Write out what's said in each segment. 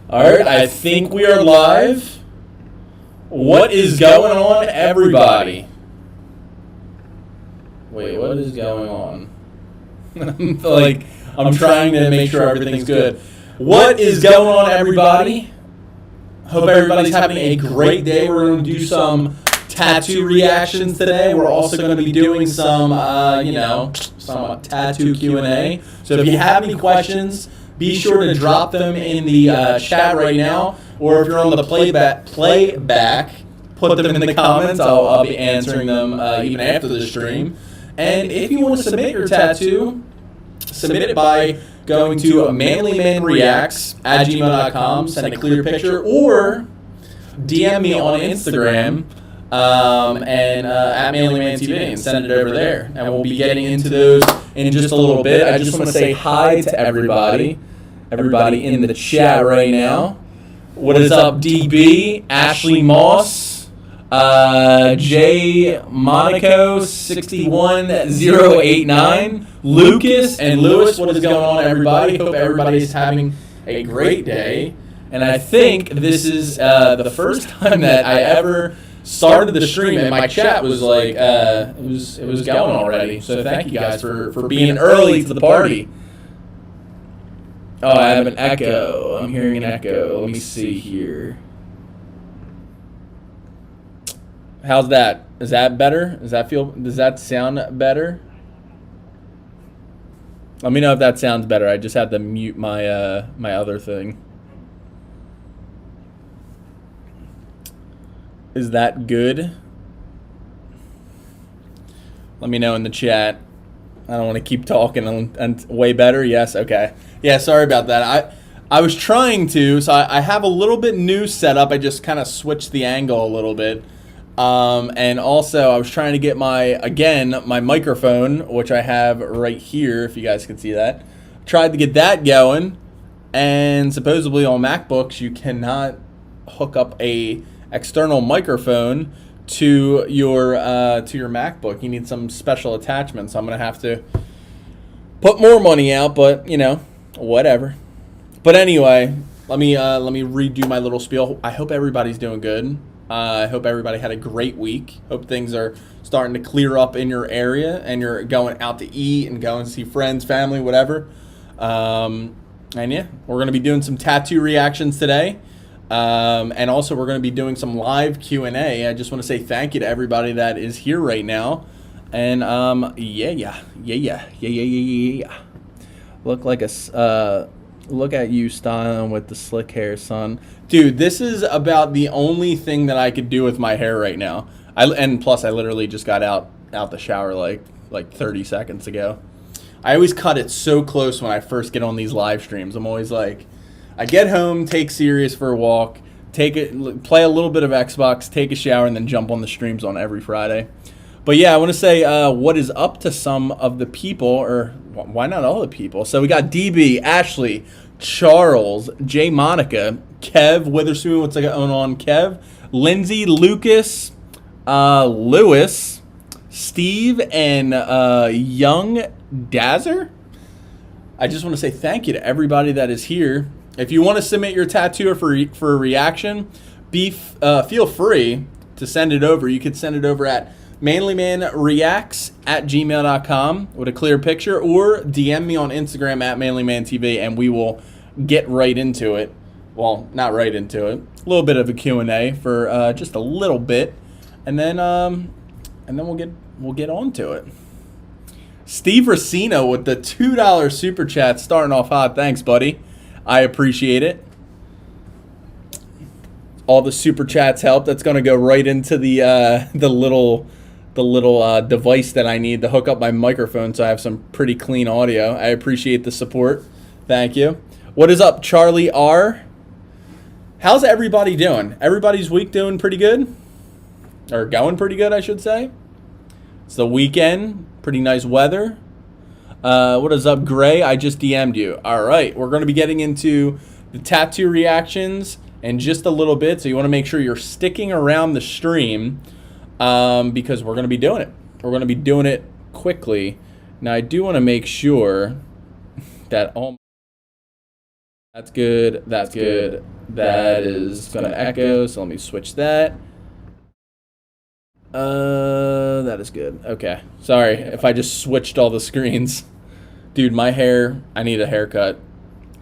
All right, I think we are live. What is going on, everybody? Wait, what is going on? I'm trying to make sure everything's good. What is going on, everybody? Hope everybody's having a great day. We're going to do some tattoo reactions today. We're also going to be doing some, some tattoo Q&A. So if you have any questions, be sure to drop them in the chat right now. Or if you're on the playback, put them in the comments. I'll be answering them even after the stream. And if you want to submit your tattoo, submit it by going to manlymanreacts@gmail.com, send a clear picture, or DM me on Instagram at manlyman.tv and send it over there. And we'll be getting into those in just a little bit. I just want to say hi to everybody in the chat right now. What is up, DB, Ashley Moss, J Monaco 61089, Lucas and Lewis. What is going on, everybody? Hope everybody is having a great day. And I think this is the first time that I ever started the stream and my chat was like it was going already. So thank you guys for being early to the party. Oh, I have an echo. I'm hearing an echo. Let me see here. How's that? Is that better? Does that sound better? Let me know if that sounds better. I just had to mute my my other thing. Is that good? Let me know in the chat. I don't want to keep talking and way better. Yes, okay. Yeah, sorry about that. I was trying to, so I have a little bit new setup. I just kind of switched the angle a little bit. And also I was trying to get my microphone, which I have right here, if you guys can see that. Tried to get that going, and supposedly on MacBooks you cannot hook up a external microphone to your MacBook. You need some special attachments. So I'm gonna have to put more money out, but you know, whatever. But anyway, let me redo my little spiel. I hope everybody's doing good. I hope everybody had a great week. Hope things are starting to clear up in your area and you're going out to eat and going to see friends, family, whatever. And yeah, we're going to be doing some tattoo reactions today. And also we're going to be doing some live Q&A. I just want to say thank you to everybody that is here right now. And yeah. Look at you styling with the slick hair, son. Dude, this is about the only thing that I could do with my hair right now. And plus I literally just got out the shower like 30 seconds ago. I always cut it so close when I first get on these live streams. I'm always like, I get home, take Sirius for a walk, play a little bit of Xbox, take a shower, and then jump on the streams on every Friday. But yeah, I want to say what is up to some of the people, or why not all the people? So we got DB, Ashley, Charles, J Monica, Kev, Witherspoon, what's going on, Kev, Lindsay, Lucas, Lewis, Steve, and Young Dazzer. I just want to say thank you to everybody that is here. If you want to submit your tattoo for a reaction, feel free to send it over. You could send it over at manlymanreacts@gmail.com with a clear picture, or DM me on Instagram at manlyman.tv, and we will get right into it. Well, not right into it. A little bit of a Q&A for just a little bit, and then we'll get on to it. Steve Racino with the $2 super chat, starting off hot. Thanks, buddy. I appreciate it. All the super chats help. That's going to go right into the little device that I need to hook up my microphone so I have some pretty clean audio. I appreciate the support. Thank you. What is up, Charlie R? How's everybody doing? Everybody's week doing pretty good? Or going pretty good, I should say. It's the weekend. Pretty nice weather. What is up, Gray? I just DM'd you. All right. We're going to be getting into the tattoo reactions in just a little bit. So you want to make sure you're sticking around the stream. Because we're going to be doing it. We're going to be doing it quickly. Now, I do want to make sure that all... That's good. That's good. that is going to echo, so let me switch that. That is good. Okay. Sorry if I just switched all the screens. Dude, my hair, I need a haircut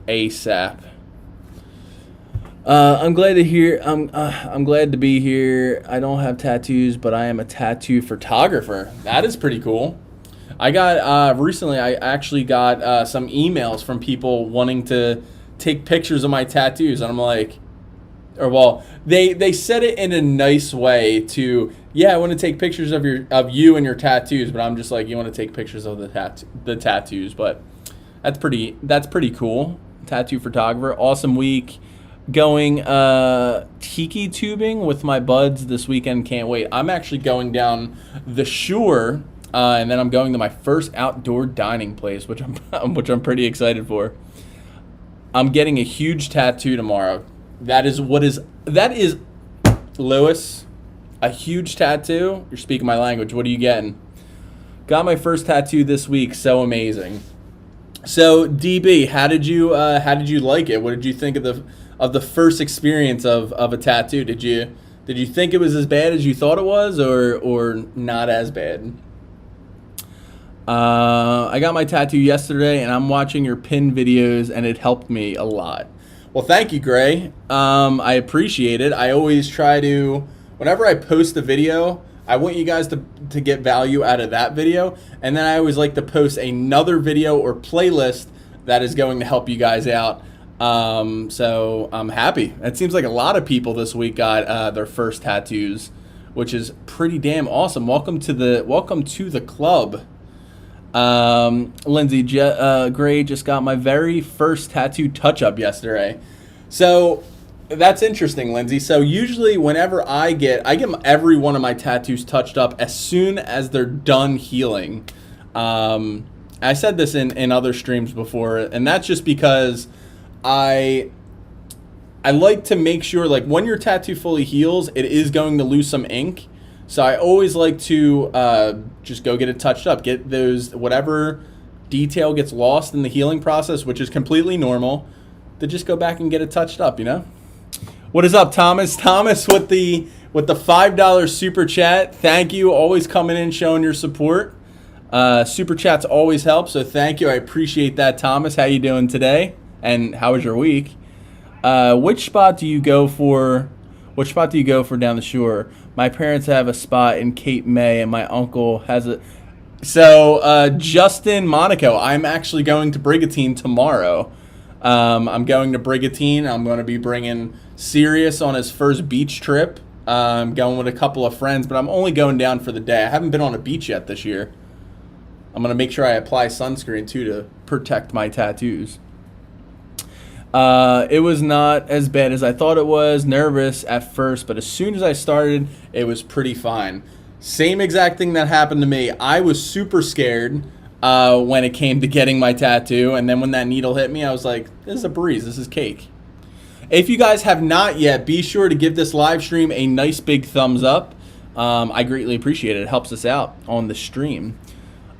ASAP. I'm glad to hear. I'm glad to be here. I don't have tattoos, but I am a tattoo photographer. That is pretty cool. I got recently. I actually got some emails from people wanting to take pictures of my tattoos, and I'm like, or well, they said it in a nice way to, yeah, I want to take pictures of you and your tattoos, but I'm just like, you want to take pictures of the tattoos, but that's pretty cool. Tattoo photographer, awesome week. Going tiki tubing with my buds this weekend. Can't wait. I'm actually going down the shore, and then I'm going to my first outdoor dining place, which I'm pretty excited for. I'm getting a huge tattoo tomorrow. That is Lewis, a huge tattoo. You're speaking my language. What are you getting? Got my first tattoo this week. So amazing. So DB, how did you like it? What did you think of the first experience of a tattoo? Did you think it was as bad as you thought it was, or not as bad? I got my tattoo yesterday, and I'm watching your pin videos, and it helped me a lot. Well, thank you, Gray. I appreciate it. I always try to, whenever I post a video, I want you guys to get value out of that video, and then I always like to post another video or playlist that is going to help you guys out. So I'm happy. It seems like a lot of people this week got their first tattoos, which is pretty damn awesome. Welcome to the club. Lindsay, Gray just got my very first tattoo touch-up yesterday. So that's interesting, Lindsay. So usually whenever I get every one of my tattoos touched up as soon as they're done healing. I said this in other streams before, and that's just because I like to make sure, like, when your tattoo fully heals, it is going to lose some ink. So I always like to just go get it touched up. Get those, whatever detail gets lost in the healing process, which is completely normal, to just go back and get it touched up, you know? What is up, Thomas? Thomas with the $5 super chat. Thank you. Always coming in, showing your support. Super chats always help, so thank you. I appreciate that, Thomas. How you doing today? And how was your week? Which spot do you go for down the shore? My parents have a spot in Cape May, and my uncle has a... So, Justin Monaco, I'm actually going to Brigantine tomorrow. I'm going to Brigantine. I'm going to be bringing Sirius on his first beach trip. I'm going with a couple of friends, but I'm only going down for the day. I haven't been on a beach yet this year. I'm going to make sure I apply sunscreen, too, to protect my tattoos. It was not as bad as I thought it was. Nervous at first, but as soon as I started, it was pretty fine. Same exact thing that happened to me. I was super scared when it came to getting my tattoo, and then when that needle hit me, I was like, this is a breeze. This is cake. If you guys have not yet, be sure to give this live stream a nice big thumbs up. I greatly appreciate it. It helps us out on the stream.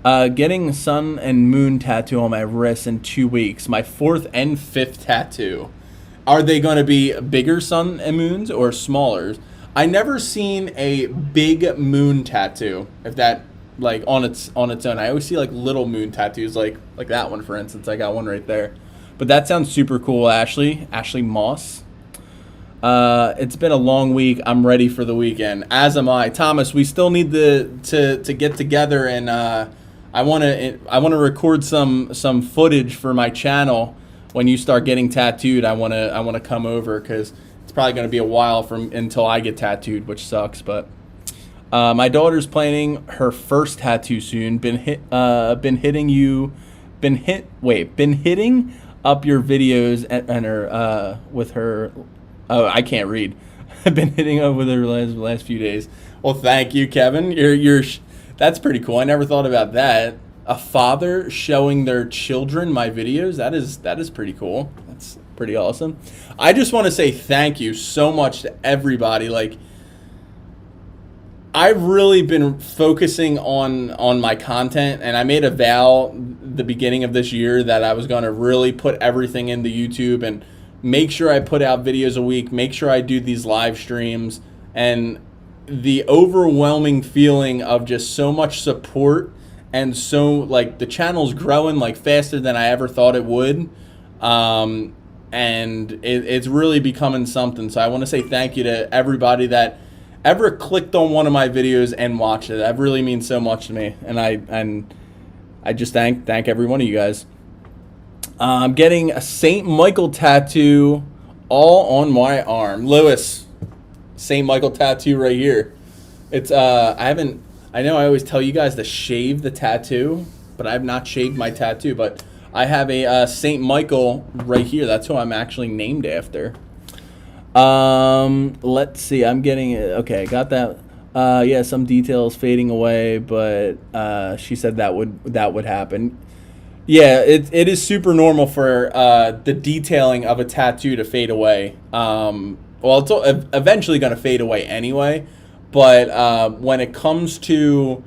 Getting sun and moon tattoo on my wrist in 2 weeks. My 4th and 5th tattoo. Are they going to be bigger sun and moons or smaller? I never seen a big moon tattoo. If that, like, on its own. I always see like little moon tattoos, like that one, for instance. I got one right there. But that sounds super cool, Ashley. Ashley Moss. It's been a long week. I'm ready for the weekend. As am I. Thomas, we still need to get together, and I want to record some footage for my channel. When you start getting tattooed, I want to come over, because it's probably going to be a while until I get tattooed, which sucks. But my daughter's planning her first tattoo soon. Been hitting up your videos and her with her. Oh, I can't read. I've been hitting up with her last few days. Well, thank you, Kevin. That's pretty cool. I never thought about that. A father showing their children my videos. That is pretty cool. That's pretty awesome. I just want to say thank you so much to everybody. Like, I've really been focusing on my content, and I made a vow the beginning of this year that I was going to really put everything into YouTube and make sure I put out videos a week, make sure I do these live streams, and the overwhelming feeling of just so much support, and so like the channel's growing like faster than I ever thought it would. And it's really becoming something. So I want to say thank you to everybody that ever clicked on one of my videos and watched it. That really means so much to me, and I just thank every one of you guys. I'm getting a St. Michael tattoo all on my arm. Lewis, St. Michael tattoo right here. It's I know I always tell you guys to shave the tattoo, but I have not shaved my tattoo. But I have a St. Michael right here. That's who I'm actually named after. Let's see. I'm getting it. Okay, got that. Yeah, some details fading away, but she said that would happen. Yeah, it is super normal for the detailing of a tattoo to fade away. Well, it's eventually going to fade away anyway, but when it comes to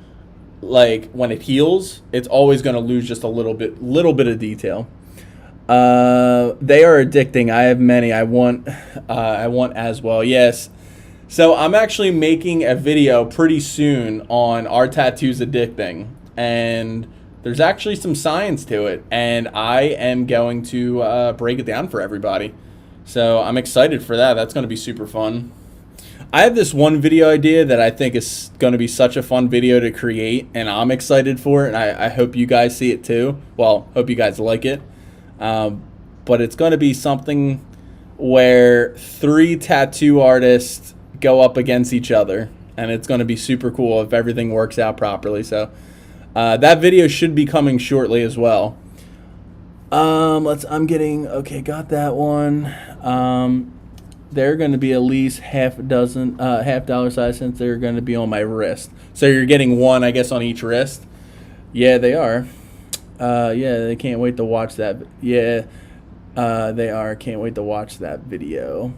like when it heals, it's always going to lose just a little bit of detail. They are addicting. I have many. I want as well. Yes. So I'm actually making a video pretty soon on Are Tattoos Addicting? And there's actually some science to it, and I am going to break it down for everybody. So I'm excited for that. That's going to be super fun. I have this one video idea that I think is going to be such a fun video to create, and I'm excited for it, and I hope you guys see it too. Well, hope you guys like it. But it's going to be something where 3 tattoo artists go up against each other, and it's going to be super cool if everything works out properly. So that video should be coming shortly as well. Okay, got that one. They're going to be at least half dollar size, since they're going to be on my wrist. So you're getting one, I guess, on each wrist. Yeah, they are. Yeah, they can't wait to watch that. Yeah, they are. Can't wait to watch that video.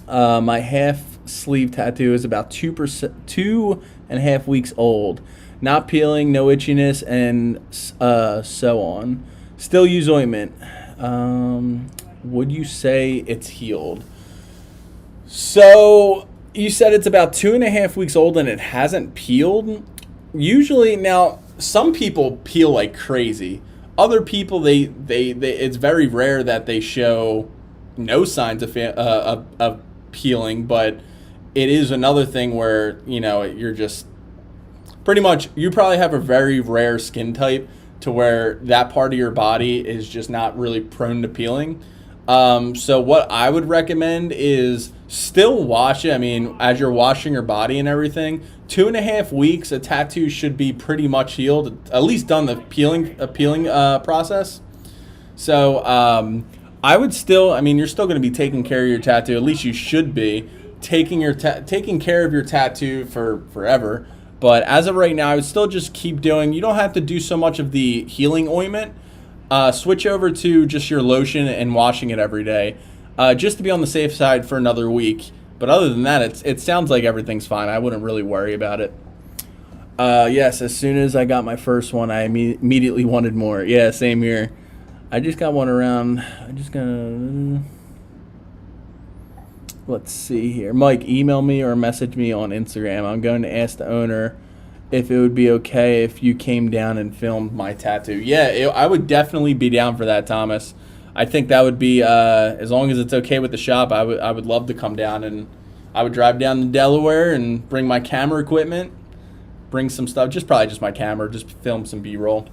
My half sleeve tattoo is about 2.5 weeks old. Not peeling, no itchiness, and so on. Still use ointment. Would you say it's healed? So you said it's about 2.5 weeks old and it hasn't peeled. Usually, now some people peel like crazy. Other people, they it's very rare that they show no signs of peeling. But it is another thing where, you know, you're just pretty much, you probably have a very rare skin type to where that part of your body is just not really prone to peeling. So what I would recommend is still wash it. I mean, as you're washing your body and everything, 2.5 weeks, a tattoo should be pretty much healed, at least done the peeling process. So I would still, I mean, you're still going to be taking care of your tattoo. At least you should be taking care of your tattoo for forever. But as of right now, I would still just keep doing. You don't have to do so much of the healing ointment. Switch over to just your lotion and washing it every day, just to be on the safe side for another week. But other than that, it sounds like everything's fine. I wouldn't really worry about it. Yes, as soon as I got my first one, I immediately wanted more. Yeah, same here. I just got one around. I'm just gonna, let's see here. Mike, email me or message me on Instagram. I'm going to ask the owner if it would be okay if you came down and filmed my tattoo. Yeah, I would definitely be down for that, Thomas. I think that would be, as long as it's okay with the shop, I would love to come down, and I would drive down to Delaware and bring my camera equipment, bring some stuff, probably just my camera, just film some B-roll.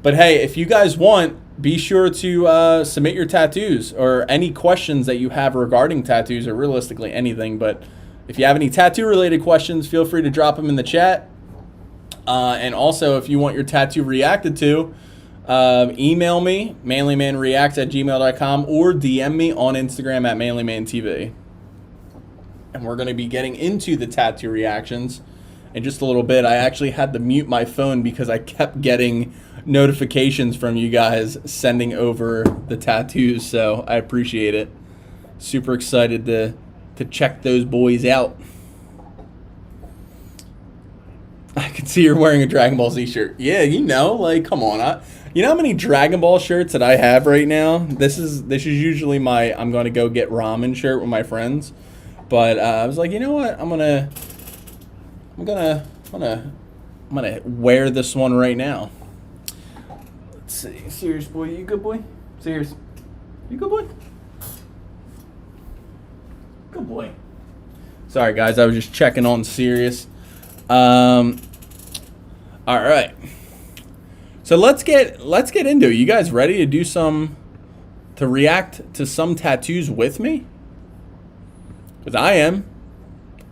But hey, if you guys want, be sure to submit your tattoos or any questions that you have regarding tattoos, or realistically anything. But if you have any tattoo-related questions, feel free to drop them in the chat. And also, if you want your tattoo reacted to, email me, manlymanreacts@gmail.com, or DM me on Instagram at manlymantv. And we're going to be getting into the tattoo reactions in just a little bit. I actually had to mute my phone because I kept getting notifications from you guys sending over the tattoos, so I appreciate it. Super excited to check those boys out. I can see you're wearing a Dragon Ball Z shirt. Yeah, you know, like, come on. You know how many Dragon Ball shirts that I have right now? This is usually my I'm going to go get ramen shirt with my friends. But I was like, you know what? I'm gonna wear this one right now. Let's see. Serious boy, you good boy? Serious. You good boy? Good boy. Sorry guys, I was just checking on Serious. All right. So let's get into it. You guys ready to do to react to some tattoos with me? Because I am.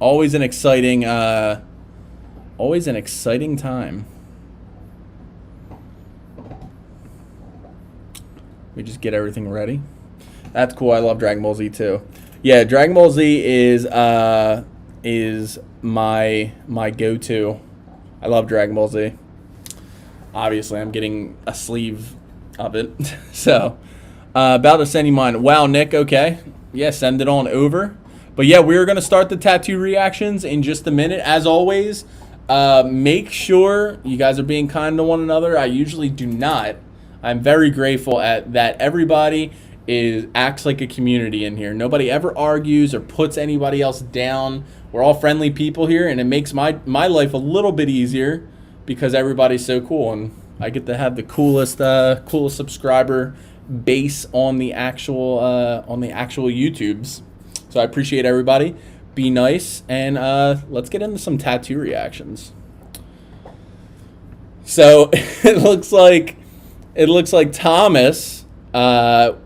Always an exciting time. We just get everything ready. That's cool. I love Dragon Ball Z too. Yeah, Dragon Ball Z is my go-to. I love Dragon Ball Z. Obviously, I'm getting a sleeve of it. So, about to send you mine. Wow, Nick, okay. Yeah, send it on over. But yeah, we're going to start the tattoo reactions in just a minute. As always, make sure you guys are being kind to one another. I usually do not. I'm very grateful that everybody acts like a community in here. Nobody ever argues or puts anybody else down. We're all friendly people here, and it makes my life a little bit easier because everybody's so cool, and I get to have the coolest subscriber base on the actual YouTubes. So I appreciate everybody. Be nice, and let's get into some tattoo reactions. So it looks like Thomas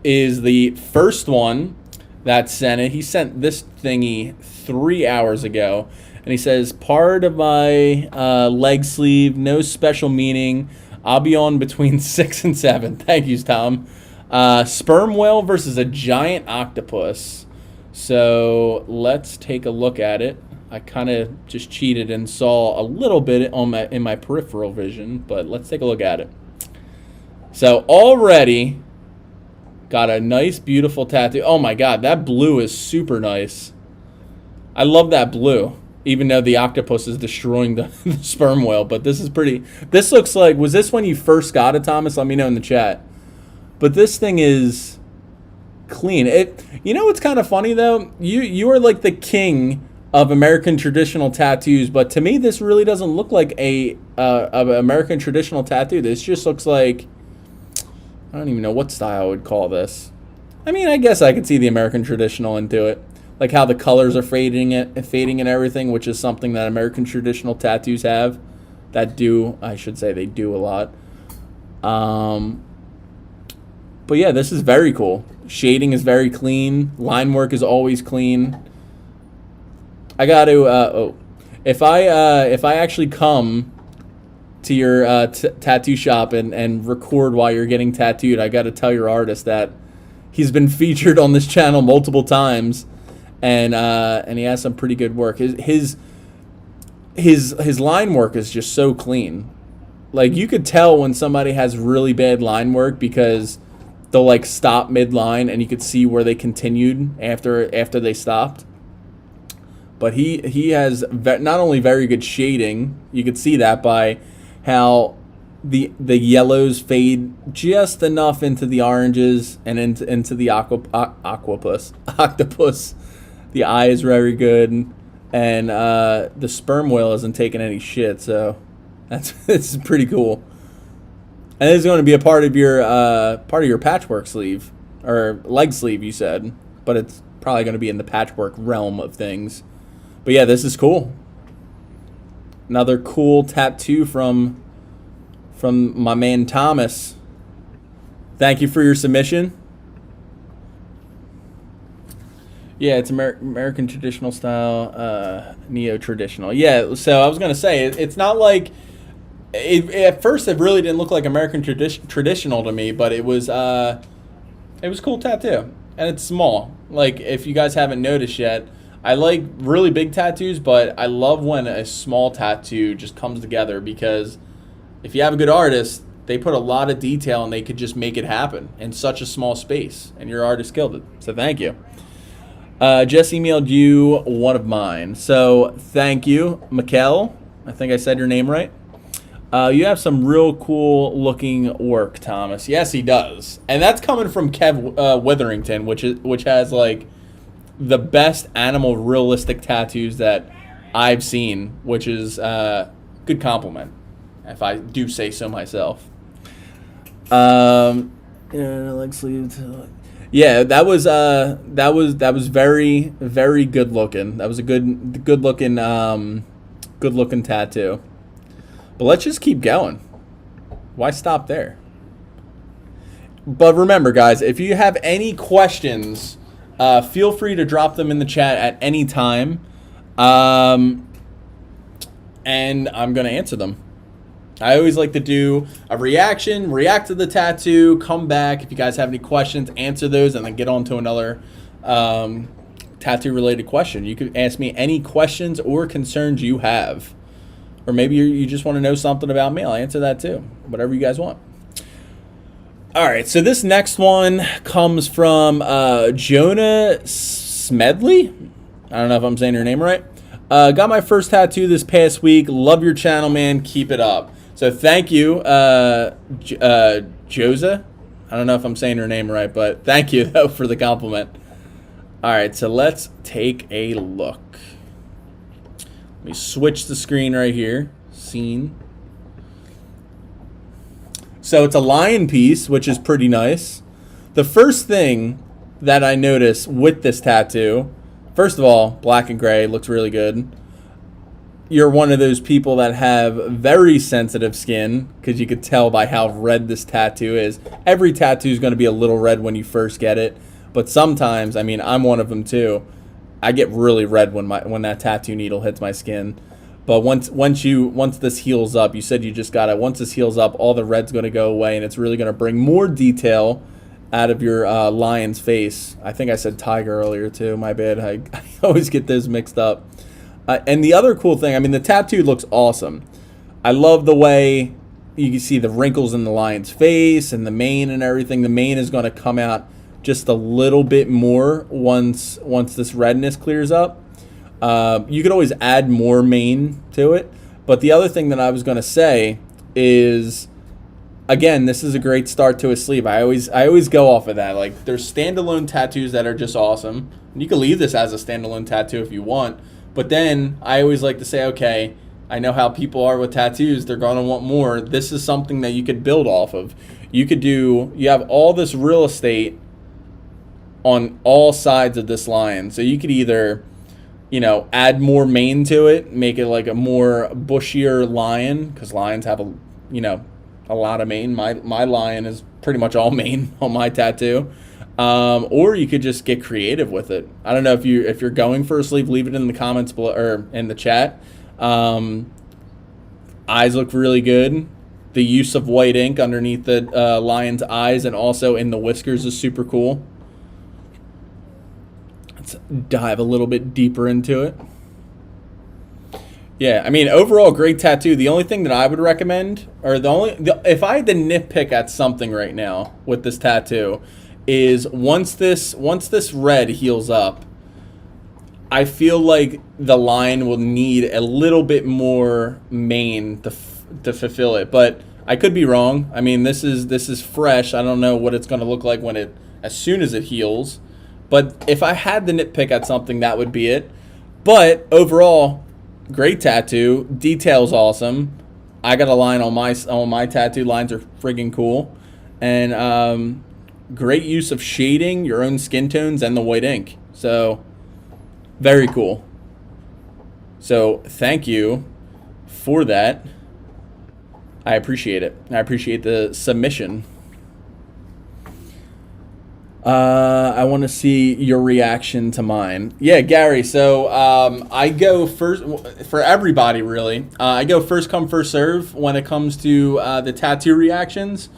is the first one that sent it. He sent this thingy 3 hours ago, and he says, part of my leg sleeve, no special meaning. I'll be on between 6 and 7. Thank you, Tom. Sperm whale versus a giant octopus. So let's take a look at it. I kind of just cheated and saw a little bit in my peripheral vision, but let's take a look at it. So already got a nice, beautiful tattoo. Oh my God, that blue is super nice. I love that blue, even though the octopus is destroying the sperm whale. But this is pretty. This looks like, was this when you first got it, Thomas? Let me know in the chat. But this thing is clean. You know what's kind of funny though? You are like the king of American traditional tattoos, but to me this really doesn't look like a American traditional tattoo. This just looks like, I don't even know what style I would call this. I mean, I guess I could see the American traditional into it, like how the colors are fading and everything, which is something that American traditional tattoos have. I should say they do a lot. But yeah, this is very cool. Shading is very clean. Line work is always clean. I got to. If I actually come to your tattoo shop and record while you're getting tattooed, I got to tell your artist that he's been featured on this channel multiple times, and he has some pretty good work. His line work is just so clean. Like, you could tell when somebody has really bad line work because they'll like stop mid-line and you could see where they continued after they stopped. But he has not only very good shading, you could see that by how the yellows fade just enough into the oranges and into the octopus. The eye is very good, and the sperm whale isn't taking any shit, so it's pretty cool. And this is going to be a part of your patchwork sleeve or leg sleeve, you said, but it's probably going to be in the patchwork realm of things. But yeah, this is cool. Another cool tattoo from my man Thomas. Thank you for your submission. Yeah, it's American traditional style, neo-traditional. Yeah, so I was going to say, it's not like... at first, it really didn't look like American traditional to me, but it was a cool tattoo. And it's small. Like, if you guys haven't noticed yet, I like really big tattoos, but I love when a small tattoo just comes together, because if you have a good artist, they put a lot of detail and they could just make it happen in such a small space, and your artist killed it. So thank you. Just emailed you one of mine. So thank you, Mikkel. I think I said your name right. You have some real cool looking work, Thomas. Yes, he does, and that's coming from Kev Witherington, which has like the best animal realistic tattoos that I've seen, which is good compliment, if I do say so myself. Yeah, like sleeves. Yeah, that was very very good looking. That was a good looking tattoo. But let's just keep going. Why stop there? But remember, guys, if you have any questions, feel free to drop them in the chat at any time, and I'm gonna answer them. I always like to do a reaction, react to the tattoo, come back. If you guys have any questions, answer those, and then get on to another tattoo-related question. You can ask me any questions or concerns you have. Or maybe you just want to know something about me. I'll answer that too. Whatever you guys want. All right, so this next one comes from Jonah Smedley. I don't know if I'm saying your name right. Got my first tattoo this past week. Love your channel, man. Keep it up. So thank you, Josa. I don't know if I'm saying her name right, but thank you though for the compliment. All right, so let's take a look. Let me switch the screen right here. Scene. So it's a lion piece, which is pretty nice. The first thing that I notice with this tattoo, first of all, black and gray, looks really good. You're one of those people that have very sensitive skin, because you could tell by how red this tattoo is. Every tattoo is going to be a little red when you first get it, but sometimes, I mean, I'm one of them too. I get really red when that tattoo needle hits my skin. But once this heals up, you said you just got it. Once this heals up, all the red's going to go away, and it's really going to bring more detail out of your lion's face. I think I said tiger earlier too. My bad. I always get those mixed up. And the other cool thing, I mean, the tattoo looks awesome. I love the way you can see the wrinkles in the lion's face and the mane and everything. The mane is going to come out just a little bit more once this redness clears up. You could always add more mane to it. But the other thing that I was going to say is, again, this is a great start to a sleeve. I always go off of that. Like, there's standalone tattoos that are just awesome. And you can leave this as a standalone tattoo if you want. But then I always like to say, okay, I know how people are with tattoos. They're going to want more. This is something that you could build off of. You have all this real estate on all sides of this lion. So you could either, add more mane to it, make it like a more bushier lion, because lions have a lot of mane. My lion is pretty much all mane on my tattoo. Or you could just get creative with it. I don't know if you're going for a sleeve, leave it in the comments below or in the chat. Eyes look really good. The use of white ink underneath the lion's eyes and also in the whiskers is super cool. Let's dive a little bit deeper into it. Yeah, I mean, overall, great tattoo. The only thing that I would recommend, or if I had to nitpick at something right now with this tattoo, is once this red heals up, I feel like the line will need a little bit more mane to fulfill it. But I could be wrong. I mean, this is fresh. I don't know what it's going to look like as soon as it heals. But if I had to nitpick at something, that would be it. But overall, great tattoo. Detail's awesome. I got a line on my tattoo. Lines are friggin' cool. And great use of shading, your own skin tones, and the white ink. So, very cool. So, thank you for that. I appreciate it. I appreciate the submission. I want to see your reaction to mine. Yeah, Gary, so I go first, for everybody really, I go first come, first serve when it comes to the tattoo reactions.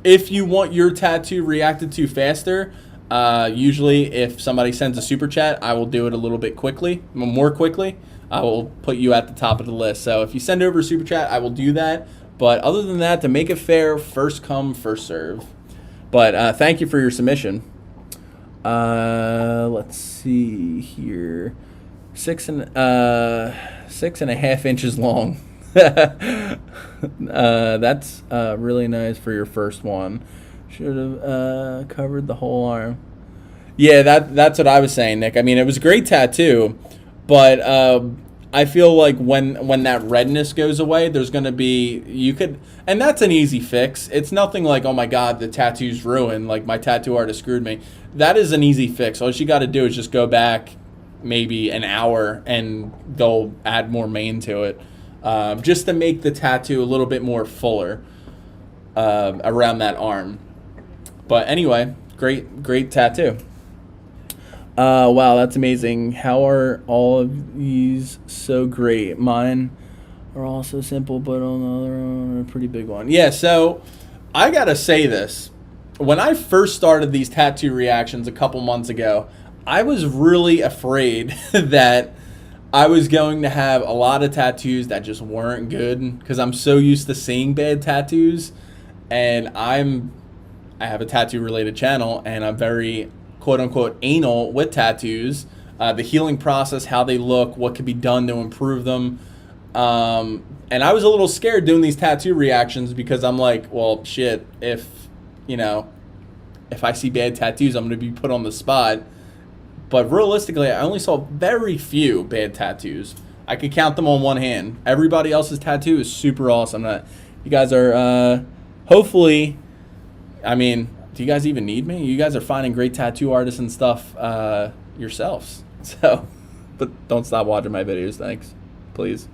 If you want your tattoo reacted to faster, usually if somebody sends a super chat, I will do it a little bit more quickly. I will put you at the top of the list. So if you send over a super chat, I will do that. But other than that, to make it fair, first come, first serve. But thank you for your submission. Let's see here. 6.5 inches long. That's really nice for your first one. Should have covered the whole arm. Yeah, that's what I was saying, Nick. I mean, it was a great tattoo, but I feel like when that redness goes away, there's going to be and that's an easy fix. It's nothing like, oh my God, the tattoo's ruined. Like my tattoo artist screwed me. That is an easy fix. All you got to do is just go back maybe an hour and they'll add more mane to it, just to make the tattoo a little bit more fuller around that arm. But anyway, great tattoo. Wow, that's amazing. How are all of these so great? Mine are all so simple, but on the other one, a pretty big one. Yeah, so I gotta say this. When I first started these tattoo reactions a couple months ago, I was really afraid that I was going to have a lot of tattoos that just weren't good because I'm so used to seeing bad tattoos, and I have a tattoo related channel and I'm very quote unquote anal with tattoos, the healing process, how they look, what could be done to improve them. And I was a little scared doing these tattoo reactions because I'm like, well, shit, if I see bad tattoos, I'm going to be put on the spot. But realistically, I only saw very few bad tattoos. I could count them on one hand. Everybody else's tattoo is super awesome. You guys are, hopefully, I mean, do you guys even need me? You guys are finding great tattoo artists and stuff yourselves. So, but don't stop watching my videos, thanks. Please.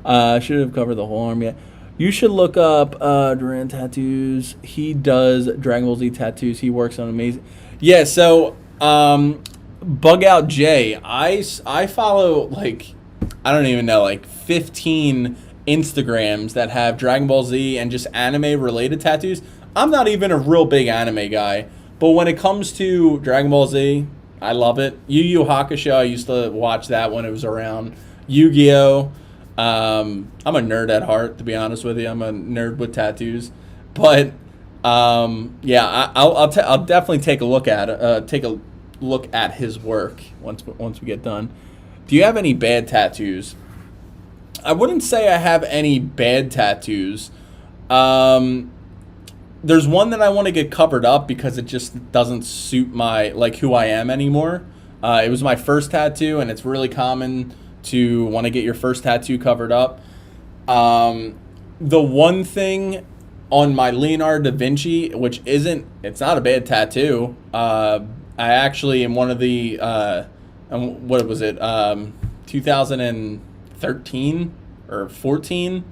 Should have covered the whole arm yet. You should look up Duran Tattoos. He does Dragon Ball Z tattoos. He works on amazing. Yeah, so Bug Out J. I follow like, I don't even know, like 15 Instagrams that have Dragon Ball Z and just anime related tattoos. I'm not even a real big anime guy, but when it comes to Dragon Ball Z, I love it. Yu Yu Hakusho, I used to watch that when it was around. Yu-Gi-Oh! I'm a nerd at heart, to be honest with you. I'm a nerd with tattoos, but yeah, I'll definitely take a look at his work once we get done. Do you have any bad tattoos? I wouldn't say I have any bad tattoos. There's one that I want to get covered up because it just doesn't suit my, like, who I am anymore. It was my first tattoo, and it's really common to want to get your first tattoo covered up. The one thing on my Leonardo da Vinci, which it's not a bad tattoo. I actually am one of the, what was it, 2013 or 14?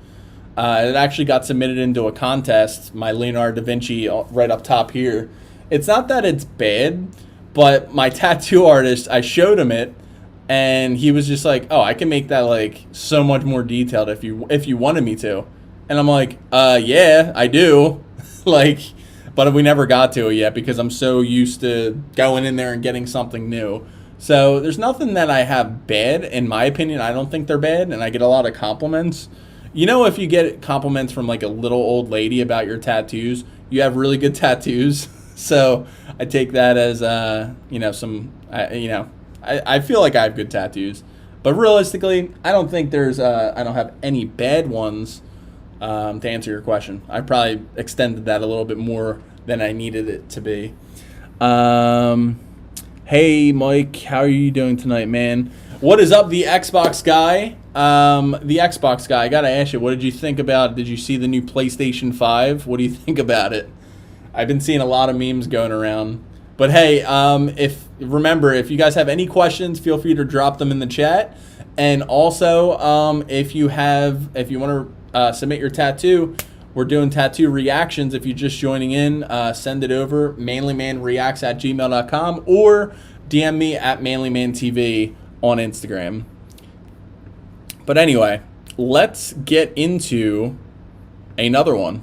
It actually got submitted into a contest, my Leonardo da Vinci right up top here. It's not that it's bad, but my tattoo artist, I showed him it, and he was just like, oh, I can make that like so much more detailed if you wanted me to. And I'm like, yeah, I do. Like, but we never got to it yet because I'm so used to going in there and getting something new. So there's nothing that I have bad, in my opinion. I don't think they're bad, and I get a lot of compliments. You know, if you get compliments from like a little old lady about your tattoos, you have really good tattoos. So I take that as, I feel like I have good tattoos. But realistically, I don't think I don't have any bad ones, to answer your question. I probably extended that a little bit more than I needed it to be. Hey, Mike, how are you doing tonight, man? What is up, the Xbox guy? The Xbox guy, I gotta ask you, what did you think about it? Did you see the new PlayStation 5? What do you think about it? I've been seeing a lot of memes going around. But hey, if you guys have any questions, feel free to drop them in the chat. And also, if you want to submit your tattoo, we're doing tattoo reactions. If you're just joining in, send it over, manlymanreacts@gmail.com, or DM me at manlymantv on Instagram. But anyway, let's get into another one.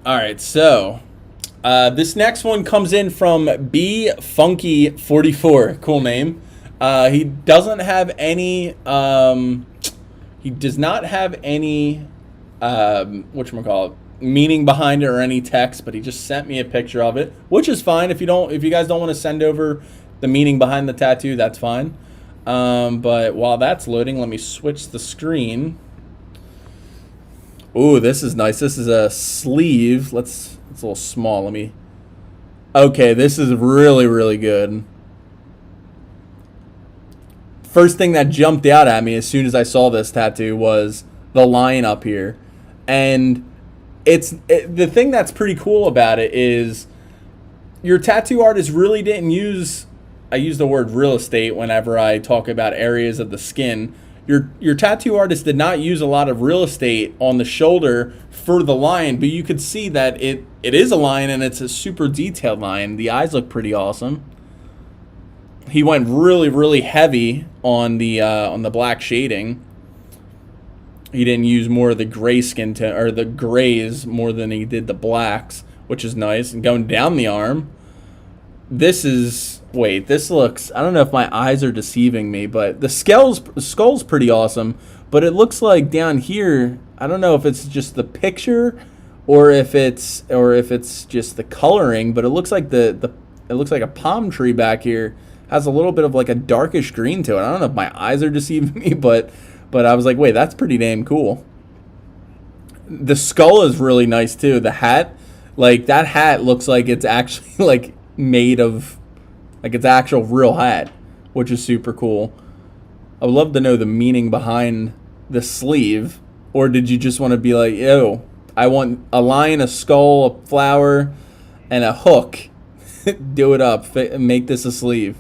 All right, so this next one comes in from bfunky44. Cool name. He doesn't have any. He does not have any. Whatchamacallit, meaning behind it or any text, but he just sent me a picture of it, which is fine. If you guys don't want to send over the meaning behind the tattoo, that's fine. But while that's loading, let me switch the screen. Ooh, this is nice. This is a sleeve. It's a little small. Okay, this is really, really good. First thing that jumped out at me as soon as I saw this tattoo was the line up here. And the thing that's pretty cool about it is your tattoo artist really didn't use, I use the word real estate whenever I talk about areas of the skin. Your tattoo artist did not use a lot of real estate on the shoulder for the line, but you could see that it is a line, and it's a super detailed line. The eyes look pretty awesome. He went really, really heavy on the black shading. He didn't use more of the gray skin tone, or the grays, more than he did the blacks, which is nice. And going down the arm, this looks, I don't know if my eyes are deceiving me, but the skull's pretty awesome, but it looks like down here, I don't know if it's just the picture or if it's just the coloring, but it looks like it looks like a palm tree back here has a little bit of like a darkish green to it. I don't know if my eyes are deceiving me, but I was like, wait, that's pretty damn cool. The skull is really nice too. The hat, like that hat looks like it's actually like made of, like it's actual real hat, which is super cool. I would love to know the meaning behind the sleeve, or did you just want to be like, yo, I want a lion, a skull, a flower, and a hook. Do it up, make this a sleeve.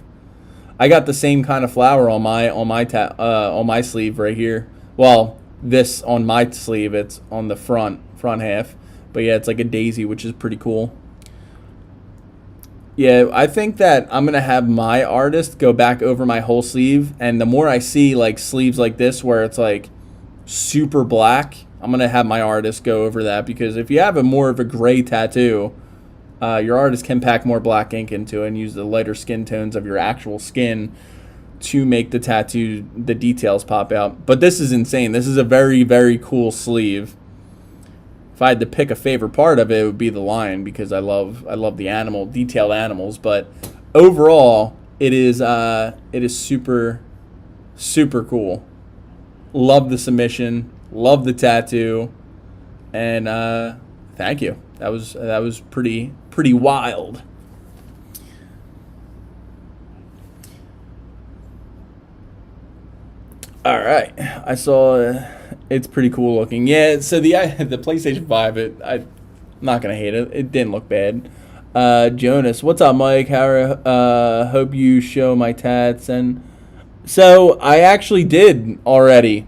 I got the same kind of flower on my sleeve right here. Well, this on my sleeve, it's on the front half. But yeah, it's like a daisy, which is pretty cool. Yeah, I think that I'm going to have my artist go back over my whole sleeve. And the more I see like sleeves like this where it's like super black, I'm going to have my artist go over that. Because if you have a more of a gray tattoo, your artist can pack more black ink into it and use the lighter skin tones of your actual skin to make the tattoo, the details pop out. But this is insane. This is a very, very cool sleeve. If I had to pick a favorite part of it, it would be the lion, because I love the detailed animals. But overall, it is super, super cool. Love the submission. Love the tattoo. And thank you. That was pretty wild. All right, I saw it's pretty cool looking. Yeah, so the PlayStation 5, I'm not gonna hate it. It didn't look bad. Jonas, what's up, Mike? Hope you show my tats. And so I actually did already.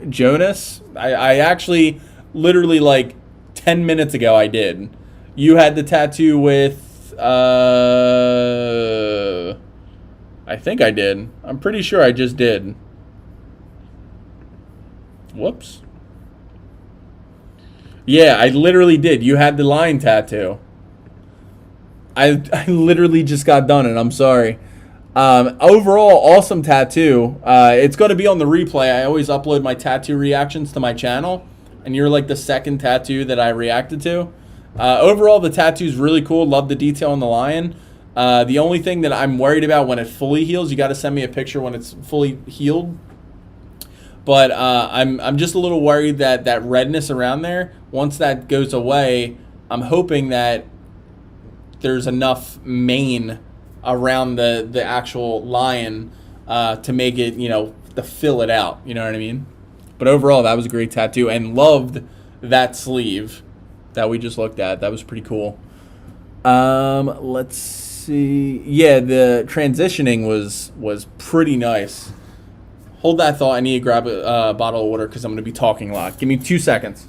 Jonas. I actually literally like 10 minutes ago I did. You had the tattoo with I think I did. I'm pretty sure I just did. Whoops. Yeah, I literally did. You had the lion tattoo. I literally just got done, and I'm sorry. Overall, awesome tattoo. It's going to be on the replay. I always upload my tattoo reactions to my channel, and you're like the second tattoo that I reacted to. Overall, the tattoo's really cool. Love the detail on the lion. The only thing that I'm worried about when it fully heals, you got to send me a picture when it's fully healed. But I'm just a little worried that redness around there, once that goes away, I'm hoping that there's enough mane around the actual lion to make it, to fill it out. You know what I mean? But overall, that was a great tattoo, and loved that sleeve that we just looked at. That was pretty cool. Let's see. Yeah, the transitioning was pretty nice. Hold that thought. I need to grab a bottle of water because I'm going to be talking a lot. Give me 2 seconds.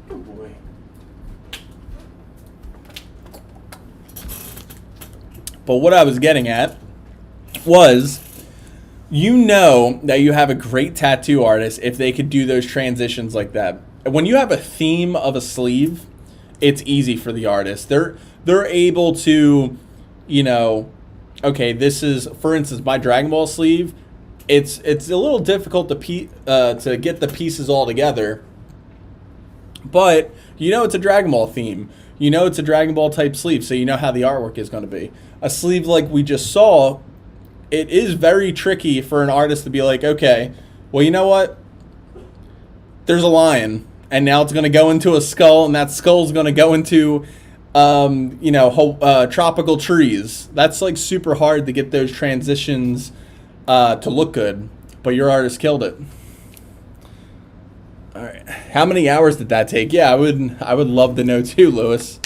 Good boy. But what I was getting at was, that you have a great tattoo artist if they could do those transitions like that. When you have a theme of a sleeve, it's easy for the artist. They're able to, okay, this is, for instance, my Dragon Ball sleeve. It's a little difficult to get the pieces all together. But you know it's a Dragon Ball theme. You know it's a Dragon Ball type sleeve, so you know how the artwork is going to be. A sleeve like we just saw, it is very tricky for an artist to be like, okay, well, you know what? There's a lion, and now it's going to go into a skull, and that skull's going to go into, tropical trees. That's like super hard to get those transitions to look good, but your artist killed it. All right, how many hours did that take? Yeah, I would love to know too, Lewis,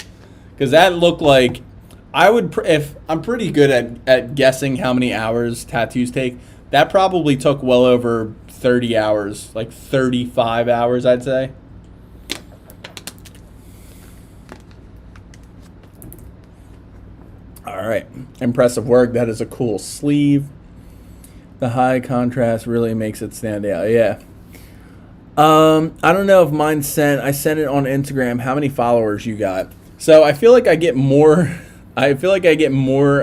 because that looked like if I'm pretty good at guessing how many hours tattoos take. That probably took well over 30 hours, like 35 hours, I'd say. All right, impressive work. That is a cool sleeve. The high contrast really makes it stand out. Yeah. I don't know if mine sent. I sent it on Instagram. How many followers you got? So I feel like I get more. I feel like I get more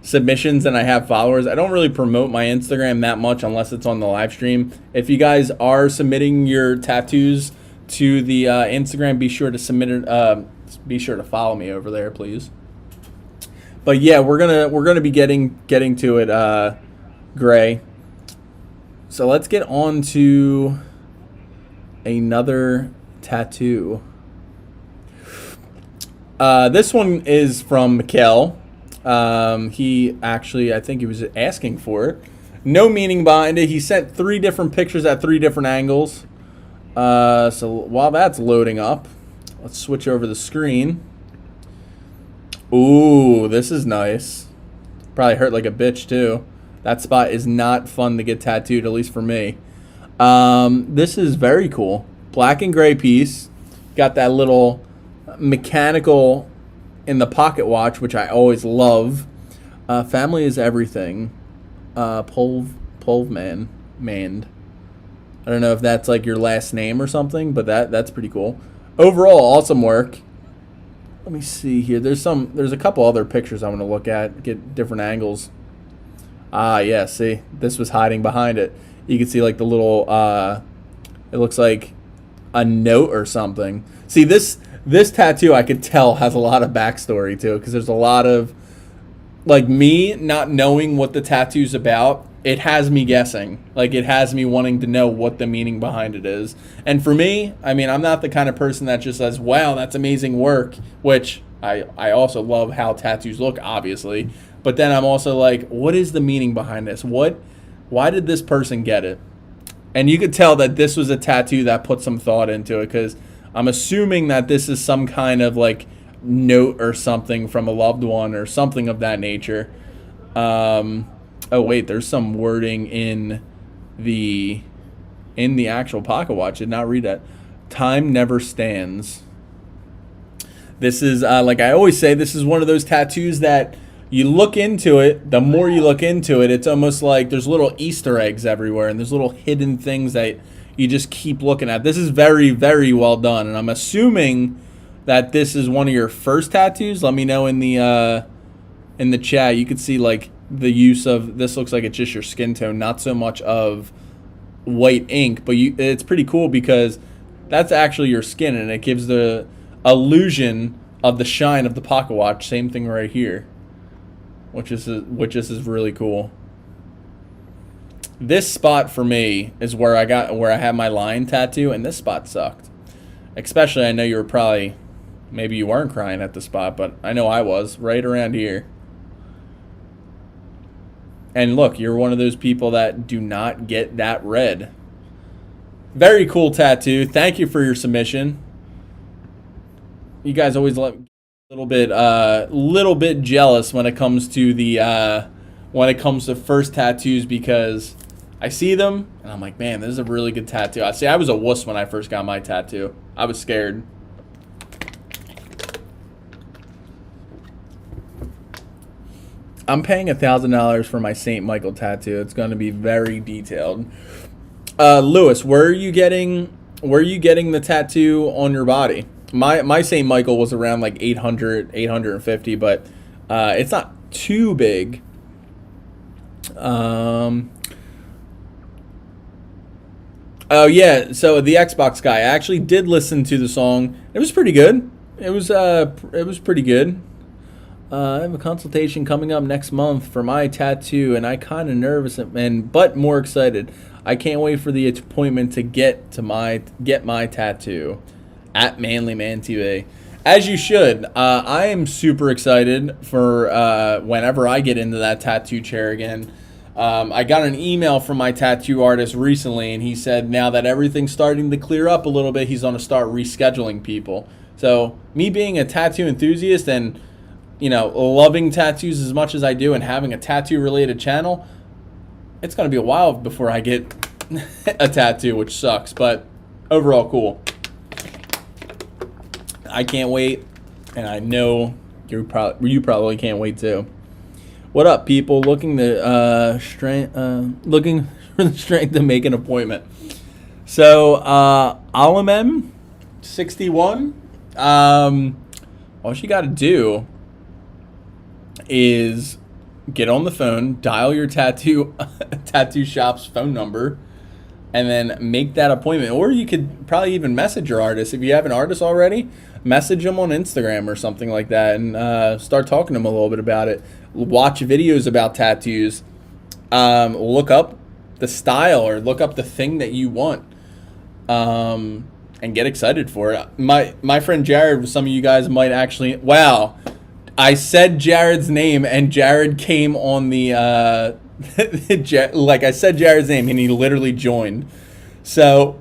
submissions than I have followers. I don't really promote my Instagram that much unless it's on the live stream. If you guys are submitting your tattoos to the Instagram, be sure to submit it. Be sure to follow me over there, please. But yeah, we're gonna be getting to it, Gray. So let's get on to another tattoo. This one is from Mikkel. He actually, I think he was asking for it. No meaning behind it. He sent 3 different pictures at 3 different angles. So while that's loading up, let's switch over the screen. Ooh, this is nice. Probably hurt like a bitch too. That spot is not fun to get tattooed, at least for me. This is very cool. Black and gray piece. Got that little mechanical in the pocket watch, which I always love. Family is everything. Mand. I don't know if that's like your last name or something, but that's pretty cool. Overall, awesome work. Let me see here. There's a couple other pictures I'm going to look at, get different angles. Ah, yeah, see, this was hiding behind it. You can see like the little, it looks like a note or something. See, this tattoo I could tell has a lot of backstory to it, because there's a lot of, like, me not knowing what the tattoo's about. It has me guessing. Like, it has me wanting to know what the meaning behind it is. And for me, I mean, I'm not the kind of person that just says, wow, that's amazing work, which I also love how tattoos look, obviously. But then I'm also like, what is the meaning behind this? Why did this person get it? And you could tell that this was a tattoo that put some thought into it, because I'm assuming that this is some kind of like note or something from a loved one or something of that nature. Oh wait, there's some wording in the actual pocket watch. Did not read that. Time never stands. This is like I always say, this is one of those tattoos that you look into it, the more you look into it, it's almost like there's little Easter eggs everywhere, and there's little hidden things that you just keep looking at. This is very, very well done, and I'm assuming that this is one of your first tattoos. Let me know in the chat. You could see like the use of this. Looks like it's just your skin tone, not so much of white ink, but it's pretty cool because that's actually your skin, and it gives the illusion of the shine of the pocket watch. Same thing right here. Which is really cool. This spot for me is where I had my lion tattoo, and this spot sucked. Especially, I know you were probably, maybe you weren't crying at the spot, but I know I was, right around here. And look, you're one of those people that do not get that red. Very cool tattoo. Thank you for your submission. You guys always let little bit jealous when it comes to first tattoos, because I see them and I'm like, man, this is a really good tattoo. I was a wuss when I first got my tattoo. I was scared. I'm paying $1,000 for my St. Michael tattoo. It's going to be very detailed. Lewis, where are you getting the tattoo on your body? My St. Michael was around like 800, 850, but it's not too big. Oh Oh yeah, so the Xbox guy. I actually did listen to the song. It was pretty good. It was pretty good. I have a consultation coming up next month for my tattoo, and I kind of nervous but more excited. I can't wait for the appointment to get my tattoo at Manly Man TV. As you should. I am super excited for whenever I get into that tattoo chair again. I got an email from my tattoo artist recently, and he said now that everything's starting to clear up a little bit, he's going to start rescheduling people. So me being a tattoo enthusiast and loving tattoos as much as I do and having a tattoo related channel, it's going to be a while before I get a tattoo, which sucks, but overall cool. I can't wait, and I know you probably can't wait too. What up, people? Looking for the strength to make an appointment. So, Alamem 61. All you got to do is get on the phone, dial your tattoo shop's phone number, and then make that appointment. Or you could probably even message your artist. If you have an artist already, message them on Instagram or something like that, and start talking to them a little bit about it. Watch videos about tattoos. Look up the style or look up the thing that you want, and get excited for it. My friend Jared, some of you guys might actually. Wow, I said Jared's name and Jared came on the like I said Jared's name and he literally joined. So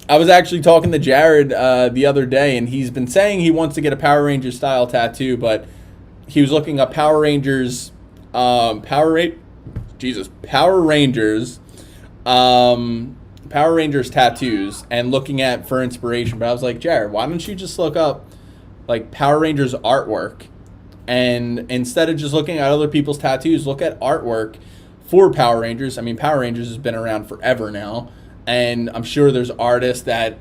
I was actually talking to Jared the other day, and he's been saying he wants to get a Power Rangers style tattoo, but he was looking up Power Rangers tattoos and looking at for inspiration. But I was like, Jared, why don't you just look up like Power Rangers artwork, and instead of just looking at other people's tattoos, look at artwork for Power Rangers. I mean, Power Rangers has been around forever now, and I'm sure there's artists that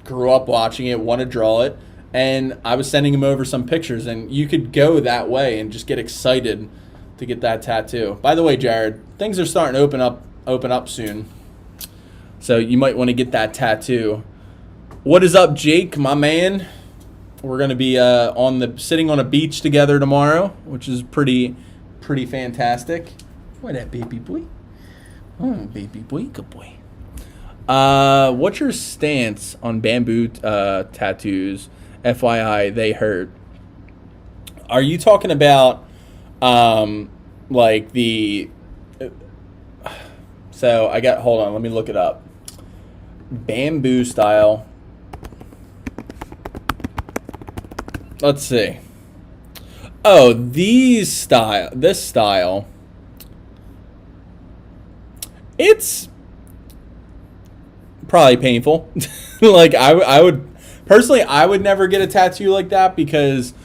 grew up watching it, want to draw it. And I was sending him over some pictures, and you could go that way and just get excited to get that tattoo. By the way, Jared, things are starting to open up soon, so you might want to get that tattoo. What is up, Jake, my man? We're gonna be sitting on a beach together tomorrow, which is pretty fantastic. Why that baby boy? Oh, baby boy, good boy. What's your stance on bamboo tattoos? FYI, they hurt. Are you talking about like the? So hold on, let me look it up. Bamboo style. Let's see. Oh, this style. It's probably painful. Like I would personally, I would never get a tattoo like that because